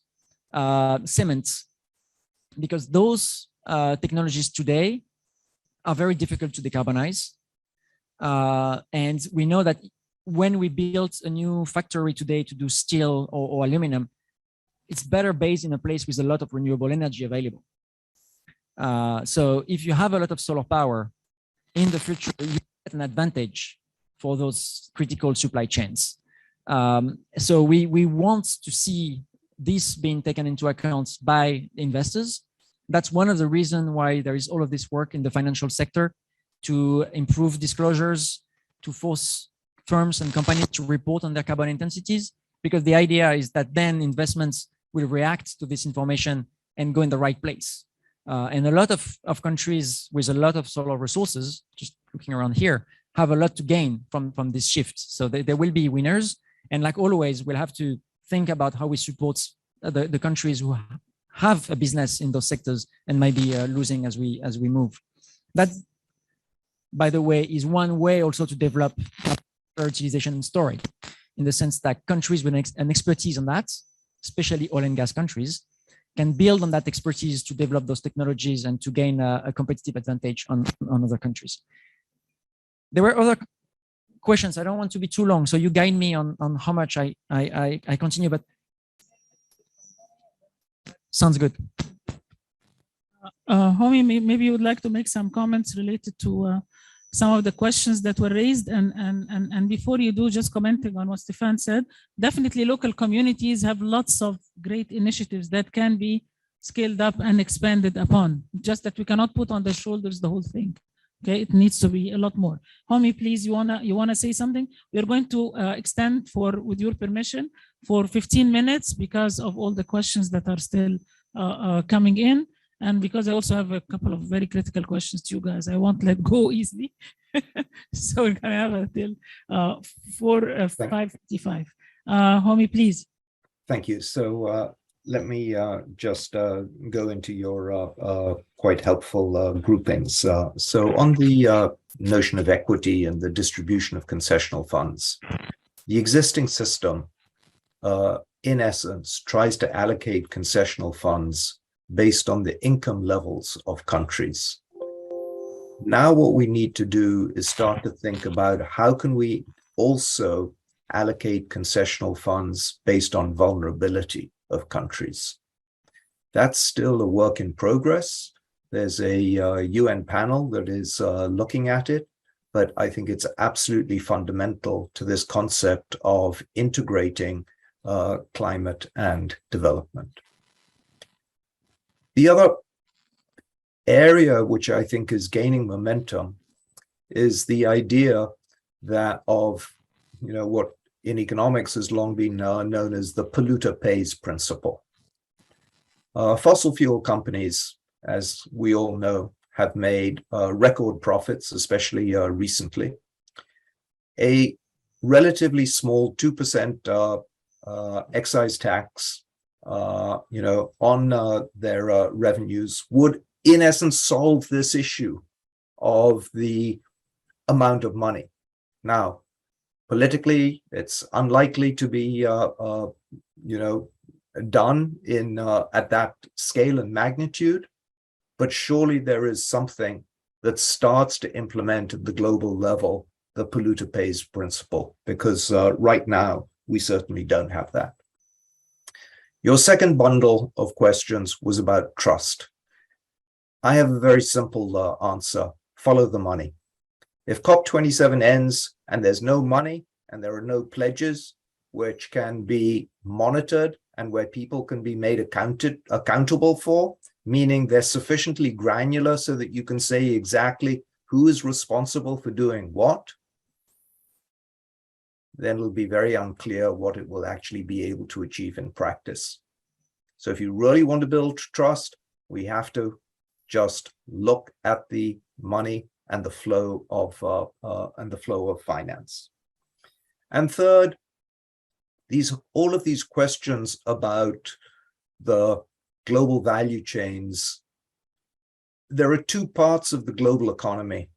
cement, because those technologies today are very difficult to decarbonize. And we know that when we build a new factory today to do steel or aluminum, it's better based in a place with a lot of renewable energy available. So if you have a lot of solar power in the future, you get an advantage for those critical supply chains. So we want to see this being taken into account by investors. That's one of the reasons why there is all of this work in the financial sector to improve disclosures, to force firms and companies to report on their carbon intensities, because the idea is that then investments will react to this information and go in the right place. And a lot of countries with a lot of solar resources, just looking around here, have a lot to gain from this shift. So there will be winners. And like always, we'll have to think about how we support the countries who have a business in those sectors and might be losing as we move. That, by the way, is one way also to develop utilization and storage, in the sense that countries with an expertise on that, especially oil and gas countries, can build on that expertise to develop those technologies and to gain a competitive advantage on other countries. There were other questions. I don't want to be too long, so you guide me on how much I continue, but sounds good. Homi, maybe you would like to make some comments related to some of the questions that were raised, and before you do, just commenting on what Stephane said, definitely local communities have lots of great initiatives that can be scaled up and expanded upon, just that we cannot put on their shoulders the whole thing. Okay, it needs to be a lot more. Homi, please, you wanna say something? We're going to extend, with your permission, for 15 minutes because of all the questions that are still coming in. And because I also have a couple of very critical questions to you guys, I won't let go easily. So we're gonna have until 5:55. Homi, please. Thank you. So let me just go into your quite helpful groupings. So on the notion of equity and the distribution of concessional funds, the existing system, in essence, tries to allocate concessional funds based on the income levels of countries. Now what we need to do is start to think about how can we also allocate concessional funds based on vulnerability of countries. That's still a work in progress. There's a UN panel that is looking at it, but I think it's absolutely fundamental to this concept of integrating climate and development. The other area which I think is gaining momentum is the idea that of, what in economics has long been known as the polluter pays principle. Fossil fuel companies, as we all know, have made record profits, especially recently. A relatively small 2% excise tax on their revenues would, in essence, solve this issue of the amount of money. Now, politically, it's unlikely to be, done in at that scale and magnitude, but surely there is something that starts to implement at the global level the polluter pays principle, because right now we certainly don't have that. Your second bundle of questions was about trust. I have a very simple answer. Follow the money. If COP27 ends and there's no money and there are no pledges which can be monitored and where people can be made accountable for, meaning they're sufficiently granular so that you can say exactly who is responsible for doing what, then it'll be very unclear what it will actually be able to achieve in practice. So if you really want to build trust, we have to just look at the money and the flow of finance. And third, all of these questions about the global value chains. There are two parts of the global economy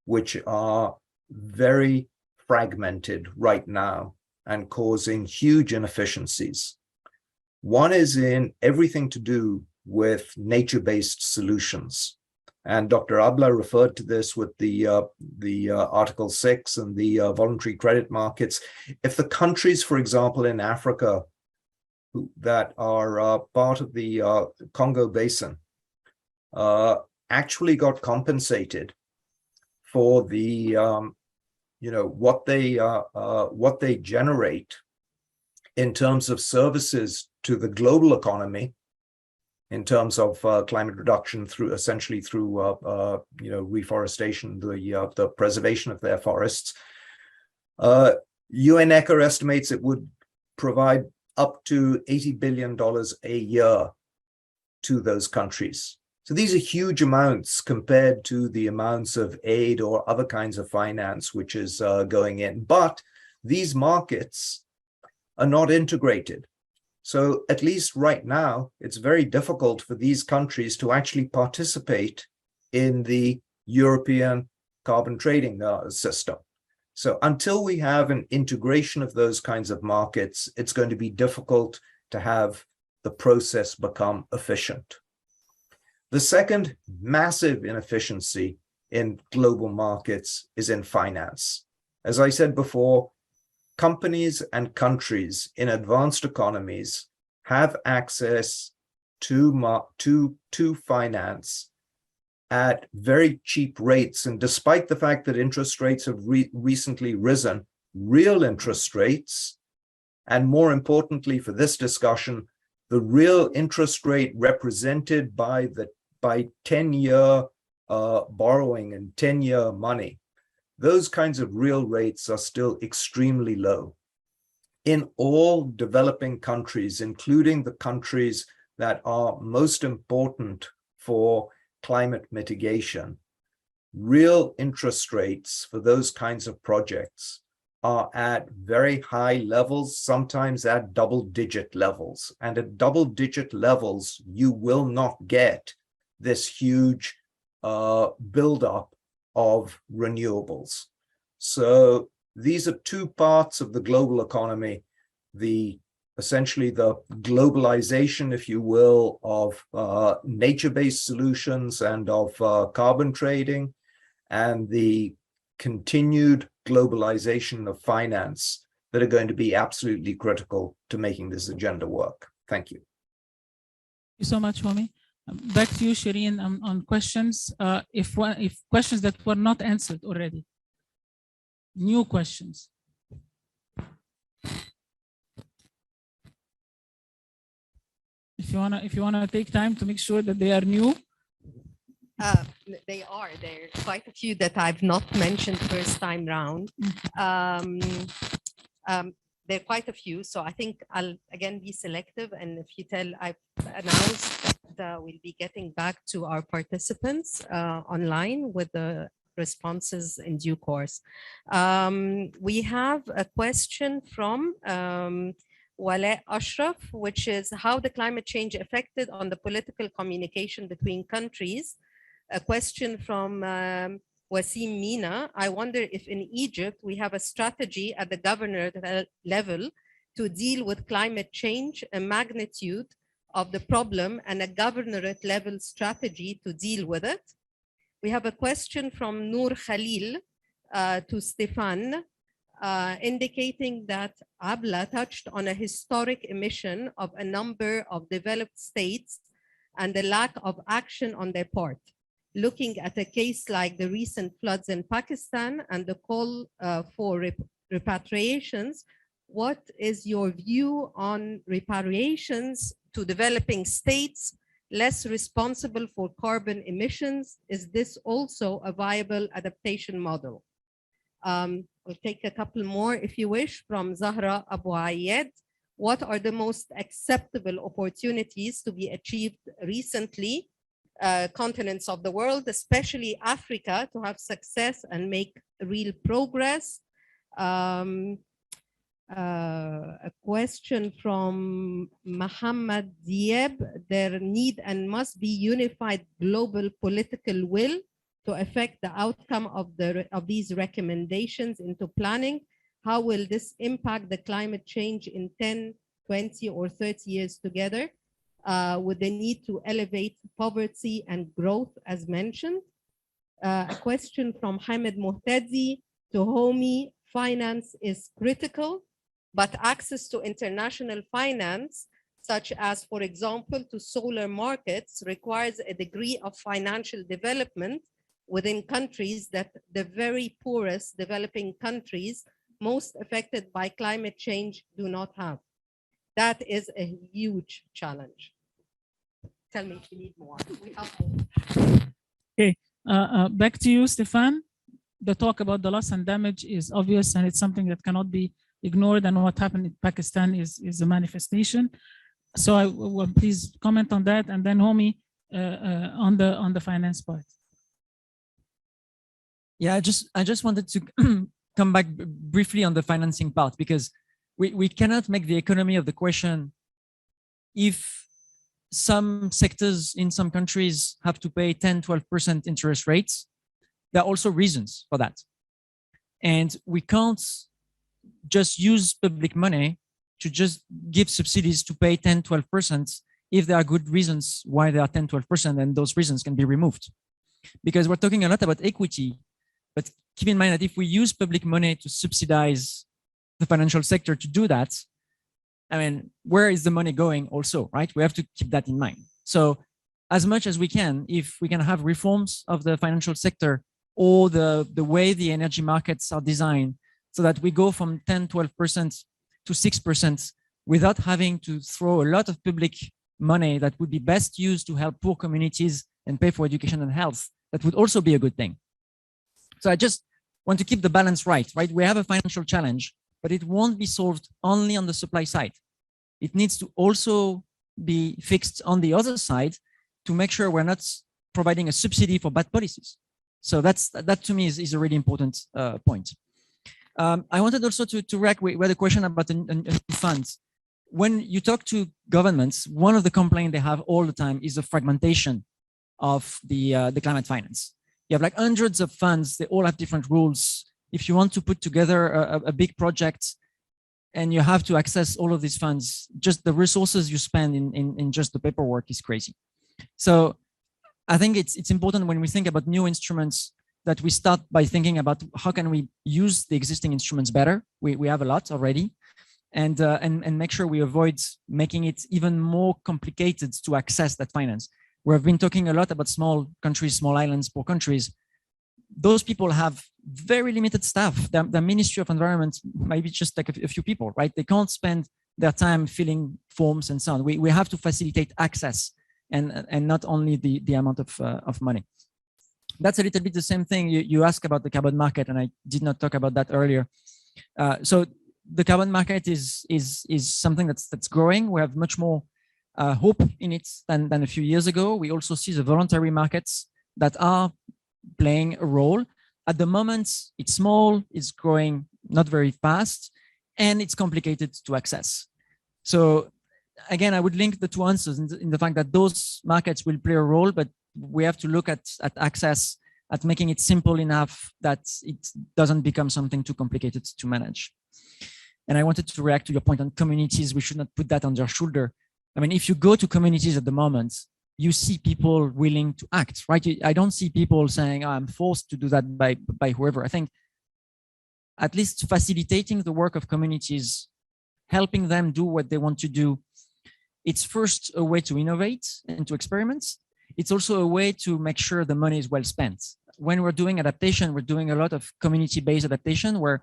which are very fragmented right now and causing huge inefficiencies. One is in everything to do with nature-based solutions. And Dr. Abla referred to this with the Article 6 and the voluntary credit markets. If the countries, for example, in Africa that are part of the Congo Basin actually got compensated for the what they generate in terms of services to the global economy, in terms of climate reduction through reforestation, the preservation of their forests. UNECA estimates it would provide up to $80 billion a year to those countries. So these are huge amounts compared to the amounts of aid or other kinds of finance which is going in. But these markets are not integrated. So at least right now, it's very difficult for these countries to actually participate in the European carbon trading system. So until we have an integration of those kinds of markets, it's going to be difficult to have the process become efficient. The second massive inefficiency in global markets is in finance. As I said before, companies and countries in advanced economies have access to finance at very cheap rates. And despite the fact that interest rates have recently risen, real interest rates, and more importantly for this discussion, the real interest rate represented by 10-year borrowing and 10-year money, those kinds of real rates are still extremely low. In all developing countries, including the countries that are most important for climate mitigation, real interest rates for those kinds of projects are at very high levels, sometimes at double-digit levels. And at double-digit levels, you will not get this huge buildup of renewables. So these are two parts of the global economy, essentially the globalization, if you will, of nature-based solutions and of carbon trading, and the continued globalization of finance that are going to be absolutely critical to making this agenda work. Thank you. Thank you so much, Homi. Back to you, Shireen, on questions. If questions that were not answered already, new questions. If you wanna take time to make sure that they are new. There are quite a few that I've not mentioned first time round. There are quite a few, so I think I'll again be selective. And if you tell, I've announced that we'll be getting back to our participants online with the responses in due course. We have a question from Wale Ashraf, which is how the climate change affected on the political communication between countries. A question from Wasim Mina. I wonder if in Egypt we have a strategy at the governor level to deal with climate change, a magnitude of the problem, and a governorate level strategy to deal with it. We have a question from Noor Khalil to Stephane, indicating that Abla touched on a historic emission of a number of developed states and the lack of action on their part. Looking at a case like the recent floods in Pakistan and the call for repatriations, what is your view on repatriations to developing states less responsible for carbon emissions? Is this also a viable adaptation model? We'll take a couple more if you wish, from Zahra Abu Ayed. What are the most acceptable opportunities to be achieved recently, continents of the world, especially Africa, to have success and make real progress? A question from Muhammad Diab. There need and must be unified global political will to affect the outcome of these recommendations into planning. How will this impact the climate change in 10, 20, or 30 years together, with the need to elevate poverty and growth as mentioned? A question from Hamed Muhtadi to Homi. Finance is critical, but access to international finance, such as, for example, to solar markets, requires a degree of financial development within countries that the very poorest developing countries most affected by climate change do not have. That is a huge challenge. Tell me if you need more. Okay, back to you, Stephane. The talk about the loss and damage is obvious, and it's something that cannot be ignored, and what happened in Pakistan is a manifestation. So I will please comment on that, and then Homi on the finance part. Yeah, I just wanted to come back briefly on the financing part, because we cannot make the economy of the question if some sectors in some countries have to pay 10, 12% interest rates. There are also reasons for that. And we can't just use public money to just give subsidies to pay 10, 12% if there are good reasons why they are 10, 12%, and those reasons can be removed. Because we're talking a lot about equity, but keep in mind that if we use public money to subsidize the financial sector to do that, I mean, where is the money going also, right? We have to keep that in mind. So as much as we can, if we can have reforms of the financial sector or the way the energy markets are designed, so that we go from 10, 12% to 6% without having to throw a lot of public money that would be best used to help poor communities and pay for education and health, that would also be a good thing. So I just want to keep the balance right? We have a financial challenge, but it won't be solved only on the supply side. It needs to also be fixed on the other side to make sure we're not providing a subsidy for bad policies. So that to me is a really important point. I wanted also to react with a question about the funds. When you talk to governments, one of the complaints they have all the time is the fragmentation of the climate finance. You have like hundreds of funds, they all have different rules. If you want to put together a big project and you have to access all of these funds, just the resources you spend in just the paperwork is crazy. So I think it's important when we think about new instruments that we start by thinking about how can we use the existing instruments better. We have a lot already, and make sure we avoid making it even more complicated to access that finance. We've been talking a lot about small countries, small islands, poor countries. Those people have very limited staff. The Ministry of Environment might be just like a few people, right? They can't spend their time filling forms and so on. We have to facilitate access and not only the amount of money. That's a little bit the same thing. You asked about the carbon market, and I did not talk about that earlier. So the carbon market is something that's growing. We have much more hope in it than a few years ago. We also see the voluntary markets that are playing a role. At the moment, it's small, it's growing not very fast, and it's complicated to access. So again, I would link the two answers in the fact that those markets will play a role, but we have to look at access, at making it simple enough that it doesn't become something too complicated to manage. And I wanted to react to your point on communities. We should not put that on their shoulder. I mean, if you go to communities at the moment, you see people willing to act, right? I don't see people saying, oh, I'm forced to do that by whoever. I think at least facilitating the work of communities, helping them do what they want to do, it's first a way to innovate and to experiment. It's also a way to make sure the money is well spent. When we're doing adaptation, we're doing a lot of community-based adaptation where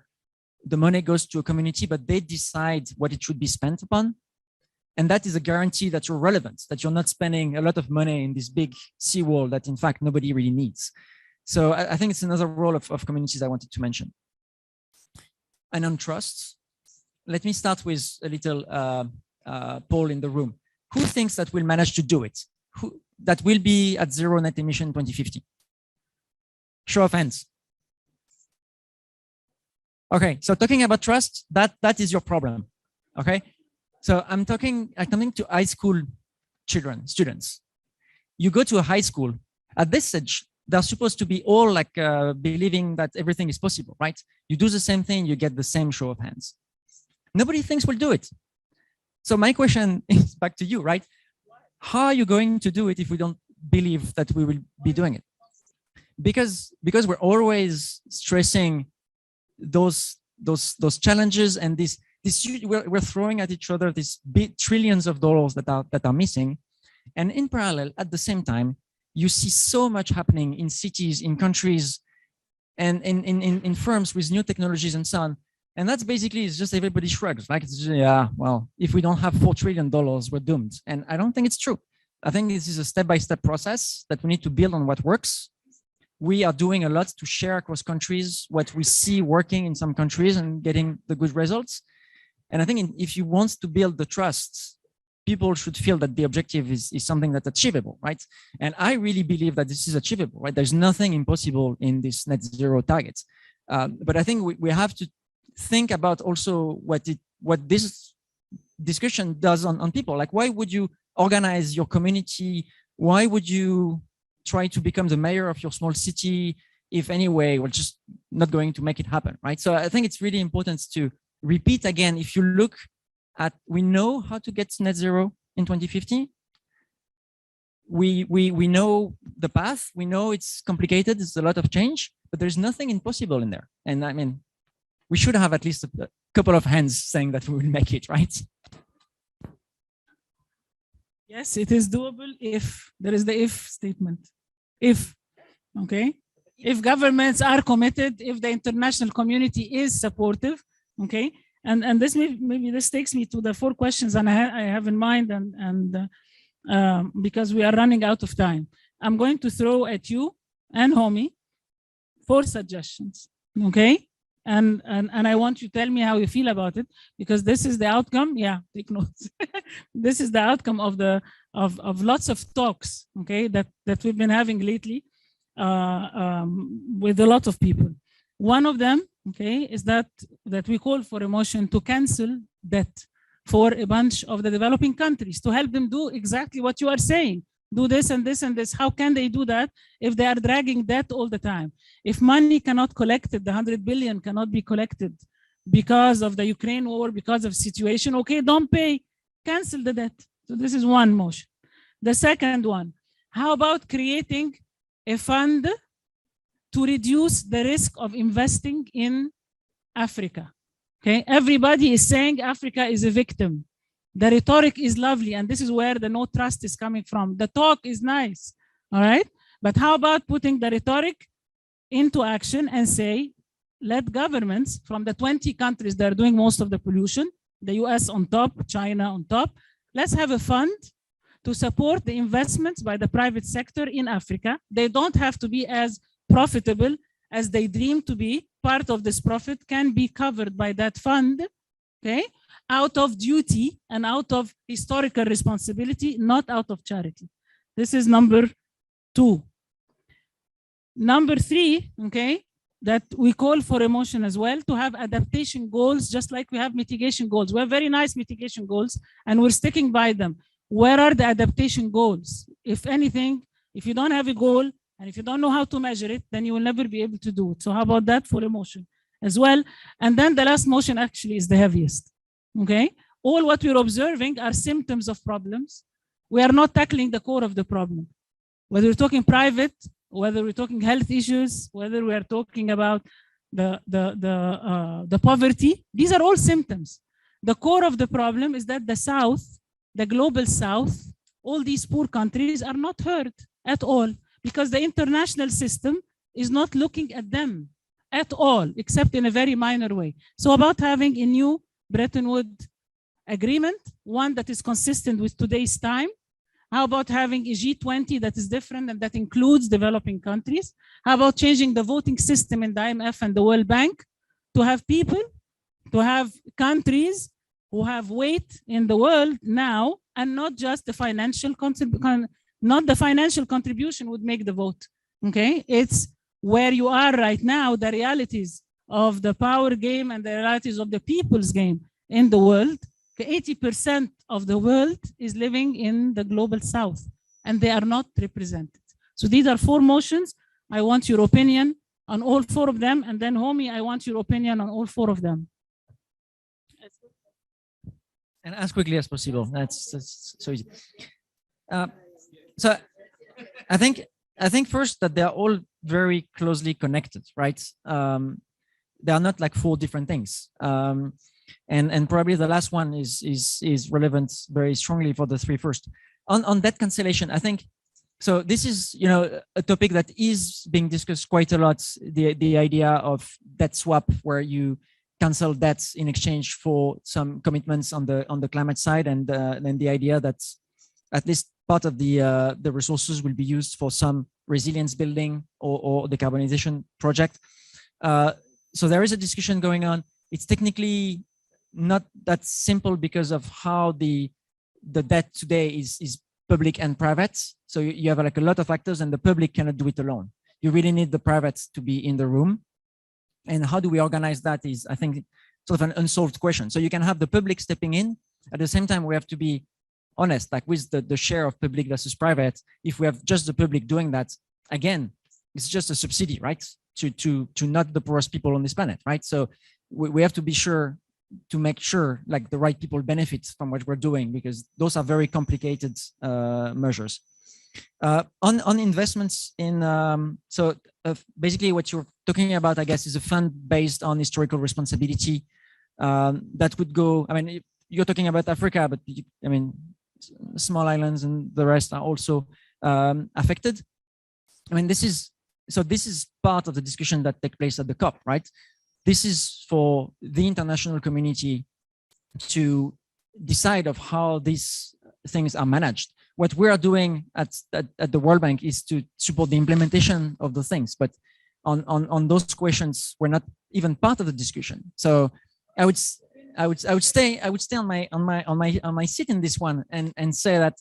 the money goes to a community, but they decide what it should be spent upon. And that is a guarantee that you're relevant, that you're not spending a lot of money in this big seawall that in fact nobody really needs. So I think it's another role of communities I wanted to mention. And on trust, let me start with a little poll in the room. Who thinks that we'll manage to do it? Who that will be at zero net emission 2050? Show of hands. Okay, so talking about trust, that is your problem. Okay, so I'm coming to high school students. You go to a high school at this age, they're supposed to be all like believing that everything is possible, right? You do the same thing, you get the same show of hands. Nobody thinks we'll do it. So my question is back to you, right? How are you going to do it if we don't believe that we will be doing it? Because we're always stressing those challenges and we're throwing at each other these big trillions of dollars that are missing. And in parallel, at the same time, you see so much happening in cities, in countries, and in firms with new technologies and so on. And that's basically, it's just everybody shrugs. Like, it's just, yeah, well, if we don't have $4 trillion, we're doomed. And I don't think it's true. I think this is a step-by-step process that we need to build on what works. We are doing a lot to share across countries what we see working in some countries and getting the good results. And I think if you want to build the trust, people should feel that the objective is something that's achievable, right? And I really believe that this is achievable, right? There's nothing impossible in this net zero targets. But I think we have to think about also what this discussion does on people. Like, why would you organize your community? Why would you try to become the mayor of your small city if anyway we're just not going to make it happen, right? So I think it's really important to repeat again, if you look at, we know how to get net zero in 2050. We know the path, we know it's complicated, it's a lot of change, but there's nothing impossible in there. And I mean, we should have at least a couple of hands saying that we will make it, right? Yes, it is doable if there is the if statement. If, okay? If governments are committed, if the international community is supportive, okay? And this maybe this takes me to the 4 questions and I have in mind, and because we are running out of time. I'm going to throw at you and Homie 4 suggestions, okay? And I want you to tell me how you feel about it, because this is the outcome. Yeah, take notes. This is the outcome of lots of talks, okay, that we've been having lately with a lot of people. One of them, okay, is that we call for a motion to cancel debt for a bunch of the developing countries to help them do exactly what you are saying. Do this and this and this. How can they do that if they are dragging debt all the time? If money cannot collect it, the 100 billion cannot be collected because of the Ukraine war, because of situation, okay, don't pay, cancel the debt. So this is one motion. The second one, how about creating a fund to reduce the risk of investing in Africa? Okay, everybody is saying Africa is a victim. The rhetoric is lovely, and this is where the no trust is coming from. The talk is nice, all right? But how about putting the rhetoric into action and say, let governments from the 20 countries that are doing most of the pollution, the US on top, China on top, let's have a fund to support the investments by the private sector in Africa. They don't have to be as profitable as they dream to be. Part of this profit can be covered by that fund, okay? Out of duty and out of historical responsibility, not out of charity. This is number 2. Number 3, okay, that we call for a motion as well to have adaptation goals, just like we have mitigation goals. We have very nice mitigation goals and we're sticking by them. Where are the adaptation goals? If anything, if you don't have a goal and if you don't know how to measure it, then you will never be able to do it. So how about that for a motion as well? And then the last motion actually is the heaviest. Okay, all what we're observing are symptoms of problems, we are not tackling the core of the problem. Whether we're talking private, whether we're talking health issues, whether we are talking about the poverty, these are all symptoms. The core of the problem is that the South, the global South, all these poor countries are not heard at all because the international system is not looking at them at all, except in a very minor way. So about having a new Bretton Woods agreement, one that is consistent with today's time. How about having a G20 that is different and that includes developing countries? How about changing the voting system in the IMF and the World Bank to have people, to have countries who have weight in the world now, and not just the financial contribution would make the vote. Okay, it's where you are right now, the realities of the power game and the realities of the people's game in the world. 80% of the world is living in the global South, and they are not represented. So these are 4 motions. I want your opinion on all 4 of them, and then Homi, I want your opinion on all 4 of them. And as quickly as possible. That's so easy. So I think first that they're all very closely connected, right? They are not like 4 different things. And probably the last one is relevant very strongly for the 3 first. On debt cancellation, I think, so this is, you know, a topic that is being discussed quite a lot, the idea of debt swap, where you cancel debts in exchange for some commitments on the climate side, and then the idea that at least part of the resources will be used for some resilience building or decarbonization project. So there is a discussion going on. It's technically not that simple because of how the debt today is public and private. So you have like a lot of actors, and the public cannot do it alone. You really need the private to be in the room. And how do we organize that is, I think, sort of an unsolved question. So you can have the public stepping in. At the same time, we have to be honest, like with the share of public versus private. If we have just the public doing that, again, it's just a subsidy, right? To not the poorest people on this planet, right? So we have to be sure to make sure like the right people benefit from what we're doing, because those are very complicated measures. On investments in, basically what you're talking about, I guess, is a fund based on historical responsibility that would go, I mean, you're talking about Africa, but I mean, small islands and the rest are also affected. I mean, this is part of the discussion that takes place at the COP, right? This is for the international community to decide of how these things are managed. What we are doing at the World Bank is to support the implementation of the things, but on those questions, we're not even part of the discussion. So I would stay on my seat in this one and say that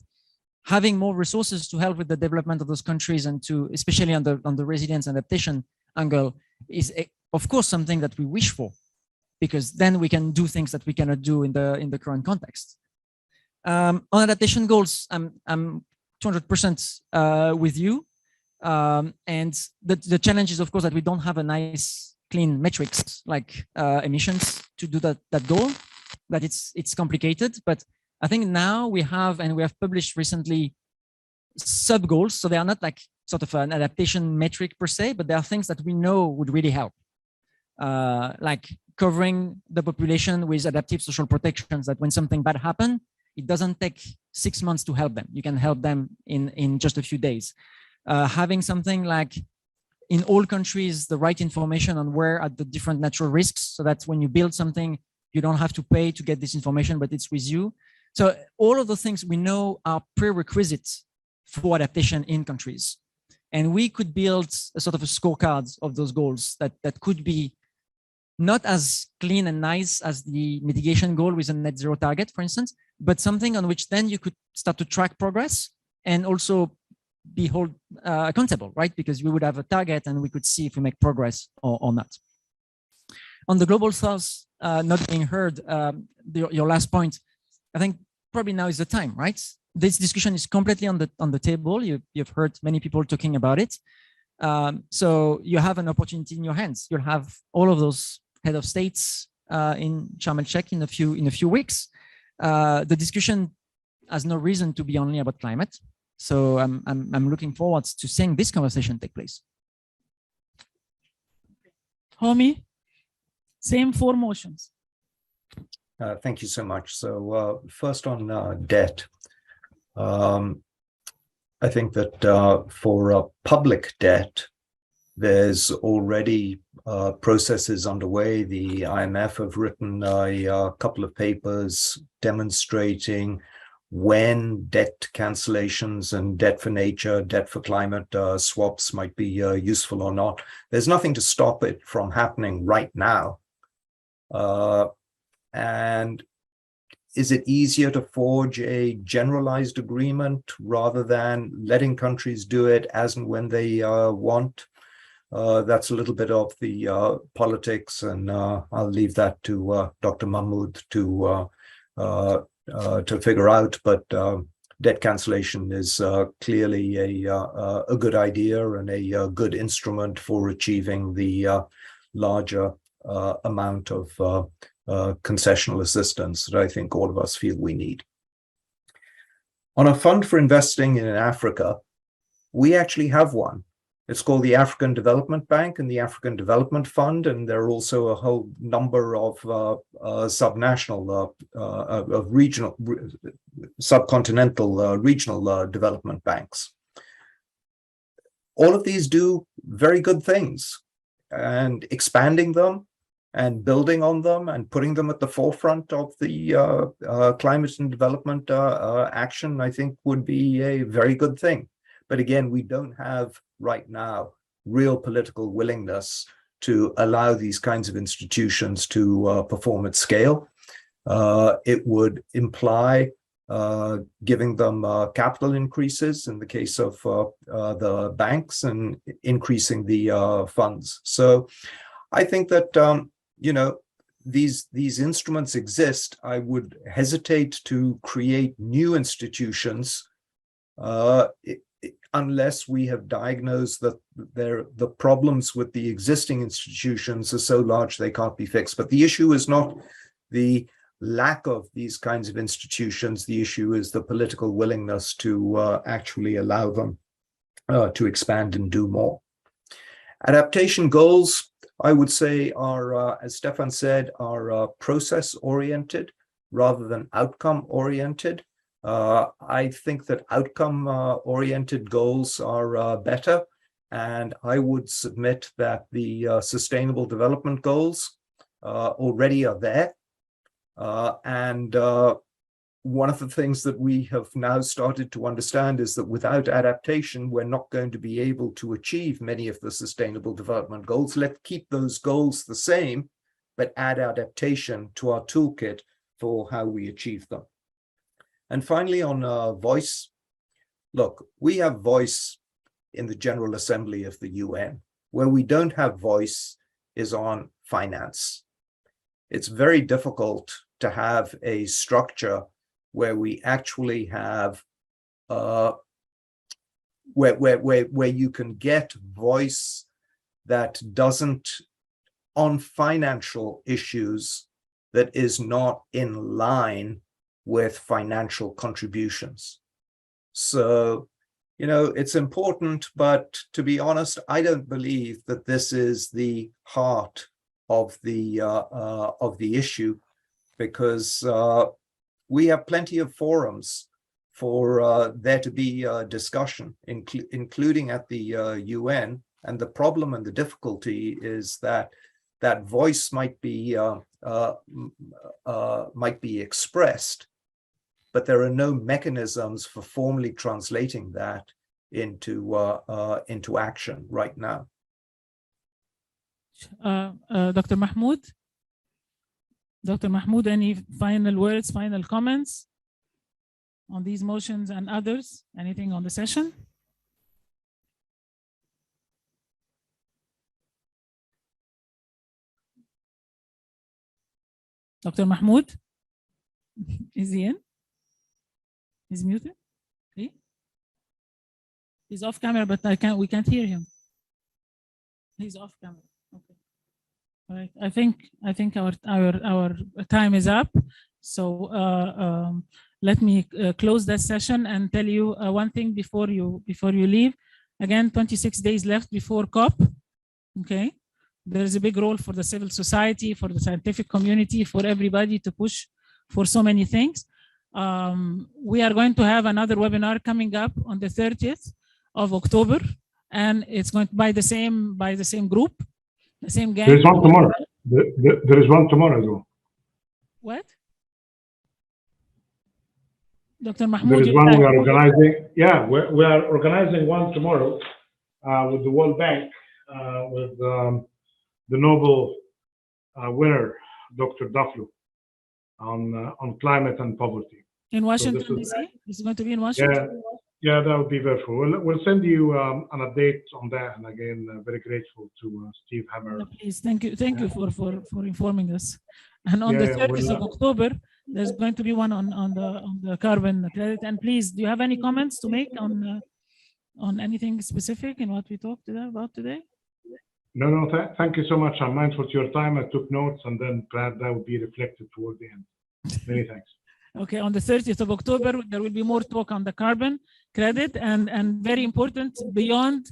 having more resources to help with the development of those countries, and to especially on the resilience and adaptation angle, is of course something that we wish for, because then we can do things that we cannot do in the current context. On adaptation goals, I'm 200% with you, and the challenge is of course that we don't have a nice clean metrics like emissions to do that goal. That it's complicated, but I think now we have published recently sub goals, so they are not like sort of an adaptation metric per se, but there are things that we know would really help, like covering the population with adaptive social protections, that when something bad happens, it doesn't take 6 months to help them. You can help them in just a few days. Having something like in all countries, the right information on where are the different natural risks, so that when you build something, you don't have to pay to get this information, but it's with you. So all of the things we know are prerequisites for adaptation in countries. And we could build a sort of a scorecard of those goals that could be not as clean and nice as the mitigation goal with a net zero target, for instance, but something on which then you could start to track progress and also be held accountable, right? Because we would have a target and we could see if we make progress or not. On the global south not being heard, your last point, I think probably now is the time, right? This discussion is completely on the table. You've heard many people talking about it. So you have an opportunity in your hands. You'll have all of those head of states in Sharm el-Sheikh in a few weeks. The discussion has no reason to be only about climate. So I'm looking forward to seeing this conversation take place. Homi, same 4 motions. Thank you so much. So first on debt. I think that for public debt, there's already processes underway. The IMF have written a couple of papers demonstrating when debt cancellations and debt for nature, debt for climate swaps might be useful or not. There's nothing to stop it from happening right now. And is it easier to forge a generalized agreement rather than letting countries do it as and when they want? That's a little bit of the politics, and I'll leave that to Dr. Mahmoud to figure out. But debt cancellation is clearly a good idea and a good instrument for achieving the larger amount of concessional assistance that I think all of us feel we need. On a fund for investing in Africa, we actually have one. It's called the African Development Bank and the African Development Fund, and there are also a whole number of subnational, regional, subcontinental regional development banks. All of these do very good things, and expanding them and building on them and putting them at the forefront of the climate and development action, I think would be a very good thing. But again, we don't have right now real political willingness to allow these kinds of institutions to perform at scale. It would imply giving them capital increases in the case of the banks and increasing the funds. So I think that, you know, these instruments exist. I would hesitate to create new institutions unless we have diagnosed that the problems with the existing institutions are so large they can't be fixed. But the issue is not the lack of these kinds of institutions. The issue is the political willingness to actually allow them to expand and do more. Adaptation goals, I would say, are, as Stephane said, are process-oriented rather than outcome-oriented. I think that outcome-oriented goals are better, and I would submit that the Sustainable Development Goals already are there. And one of the things that we have now started to understand is that without adaptation, we're not going to be able to achieve many of the Sustainable Development Goals. Let's keep those goals the same, but add adaptation to our toolkit for how we achieve them. And finally, on voice, look, we have voice in the General Assembly of the UN. Where we don't have voice is on finance. It's very difficult to have a structure where we actually have, where you can get voice that doesn't, on financial issues, that is not in line with financial contributions. So, you know, it's important, but to be honest, I don't believe that this is the heart of the issue, because we have plenty of forums for there to be discussion, including at the UN. And the problem and the difficulty is that that voice might be expressed, but there are no mechanisms for formally translating that into action right now. Dr. Mahmoud? Dr. Mahmoud, any final words, final comments on these motions and others? Anything on the session? Dr. Mahmoud? Is he in? He's muted? See? He's off camera, but we can't hear him. He's off camera. Okay. All right. I think our time is up. So let me close that session and tell you one thing before you leave. Again, 26 days left before COP. Okay, there is a big role for the civil society, for the scientific community, for everybody to push for so many things. We are going to have another webinar coming up on the 30th of October, and it's going to by the same group, the same gang. There is one tomorrow. There is one tomorrow as well. What? Dr. Mahmoud. There is one we are organizing. Yeah, we are organizing one tomorrow with the World Bank, with the Nobel winner, Dr. Daflo, on climate and poverty. In Washington, D.C.? This is going to be in Washington? Yeah, that would be very cool. We'll send you an update on that. And again, very grateful to Steve Hammer. Please, thank you for informing us. And on the 30th of October, there's going to be one on the carbon credit. And please, do you have any comments to make on anything specific in what we talked about today? No, thank you so much. I'm mindful of your time. I took notes, and then perhaps that will be reflected toward the end. Many thanks. Okay, on the 30th of October, there will be more talk on the carbon credit, and very important, beyond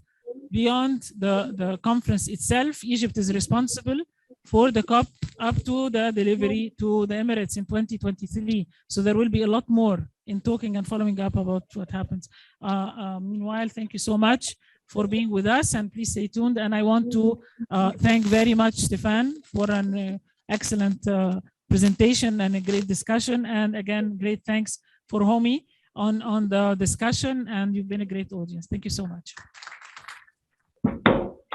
the conference itself, Egypt is responsible for the COP up to the delivery to the Emirates in 2023. So there will be a lot more in talking and following up about what happens. Meanwhile, thank you so much for being with us, and please stay tuned. And I want to thank very much Stephane for an excellent presentation and a great discussion. And again, great thanks for Homi on the discussion, and you've been a great audience. Thank you so much.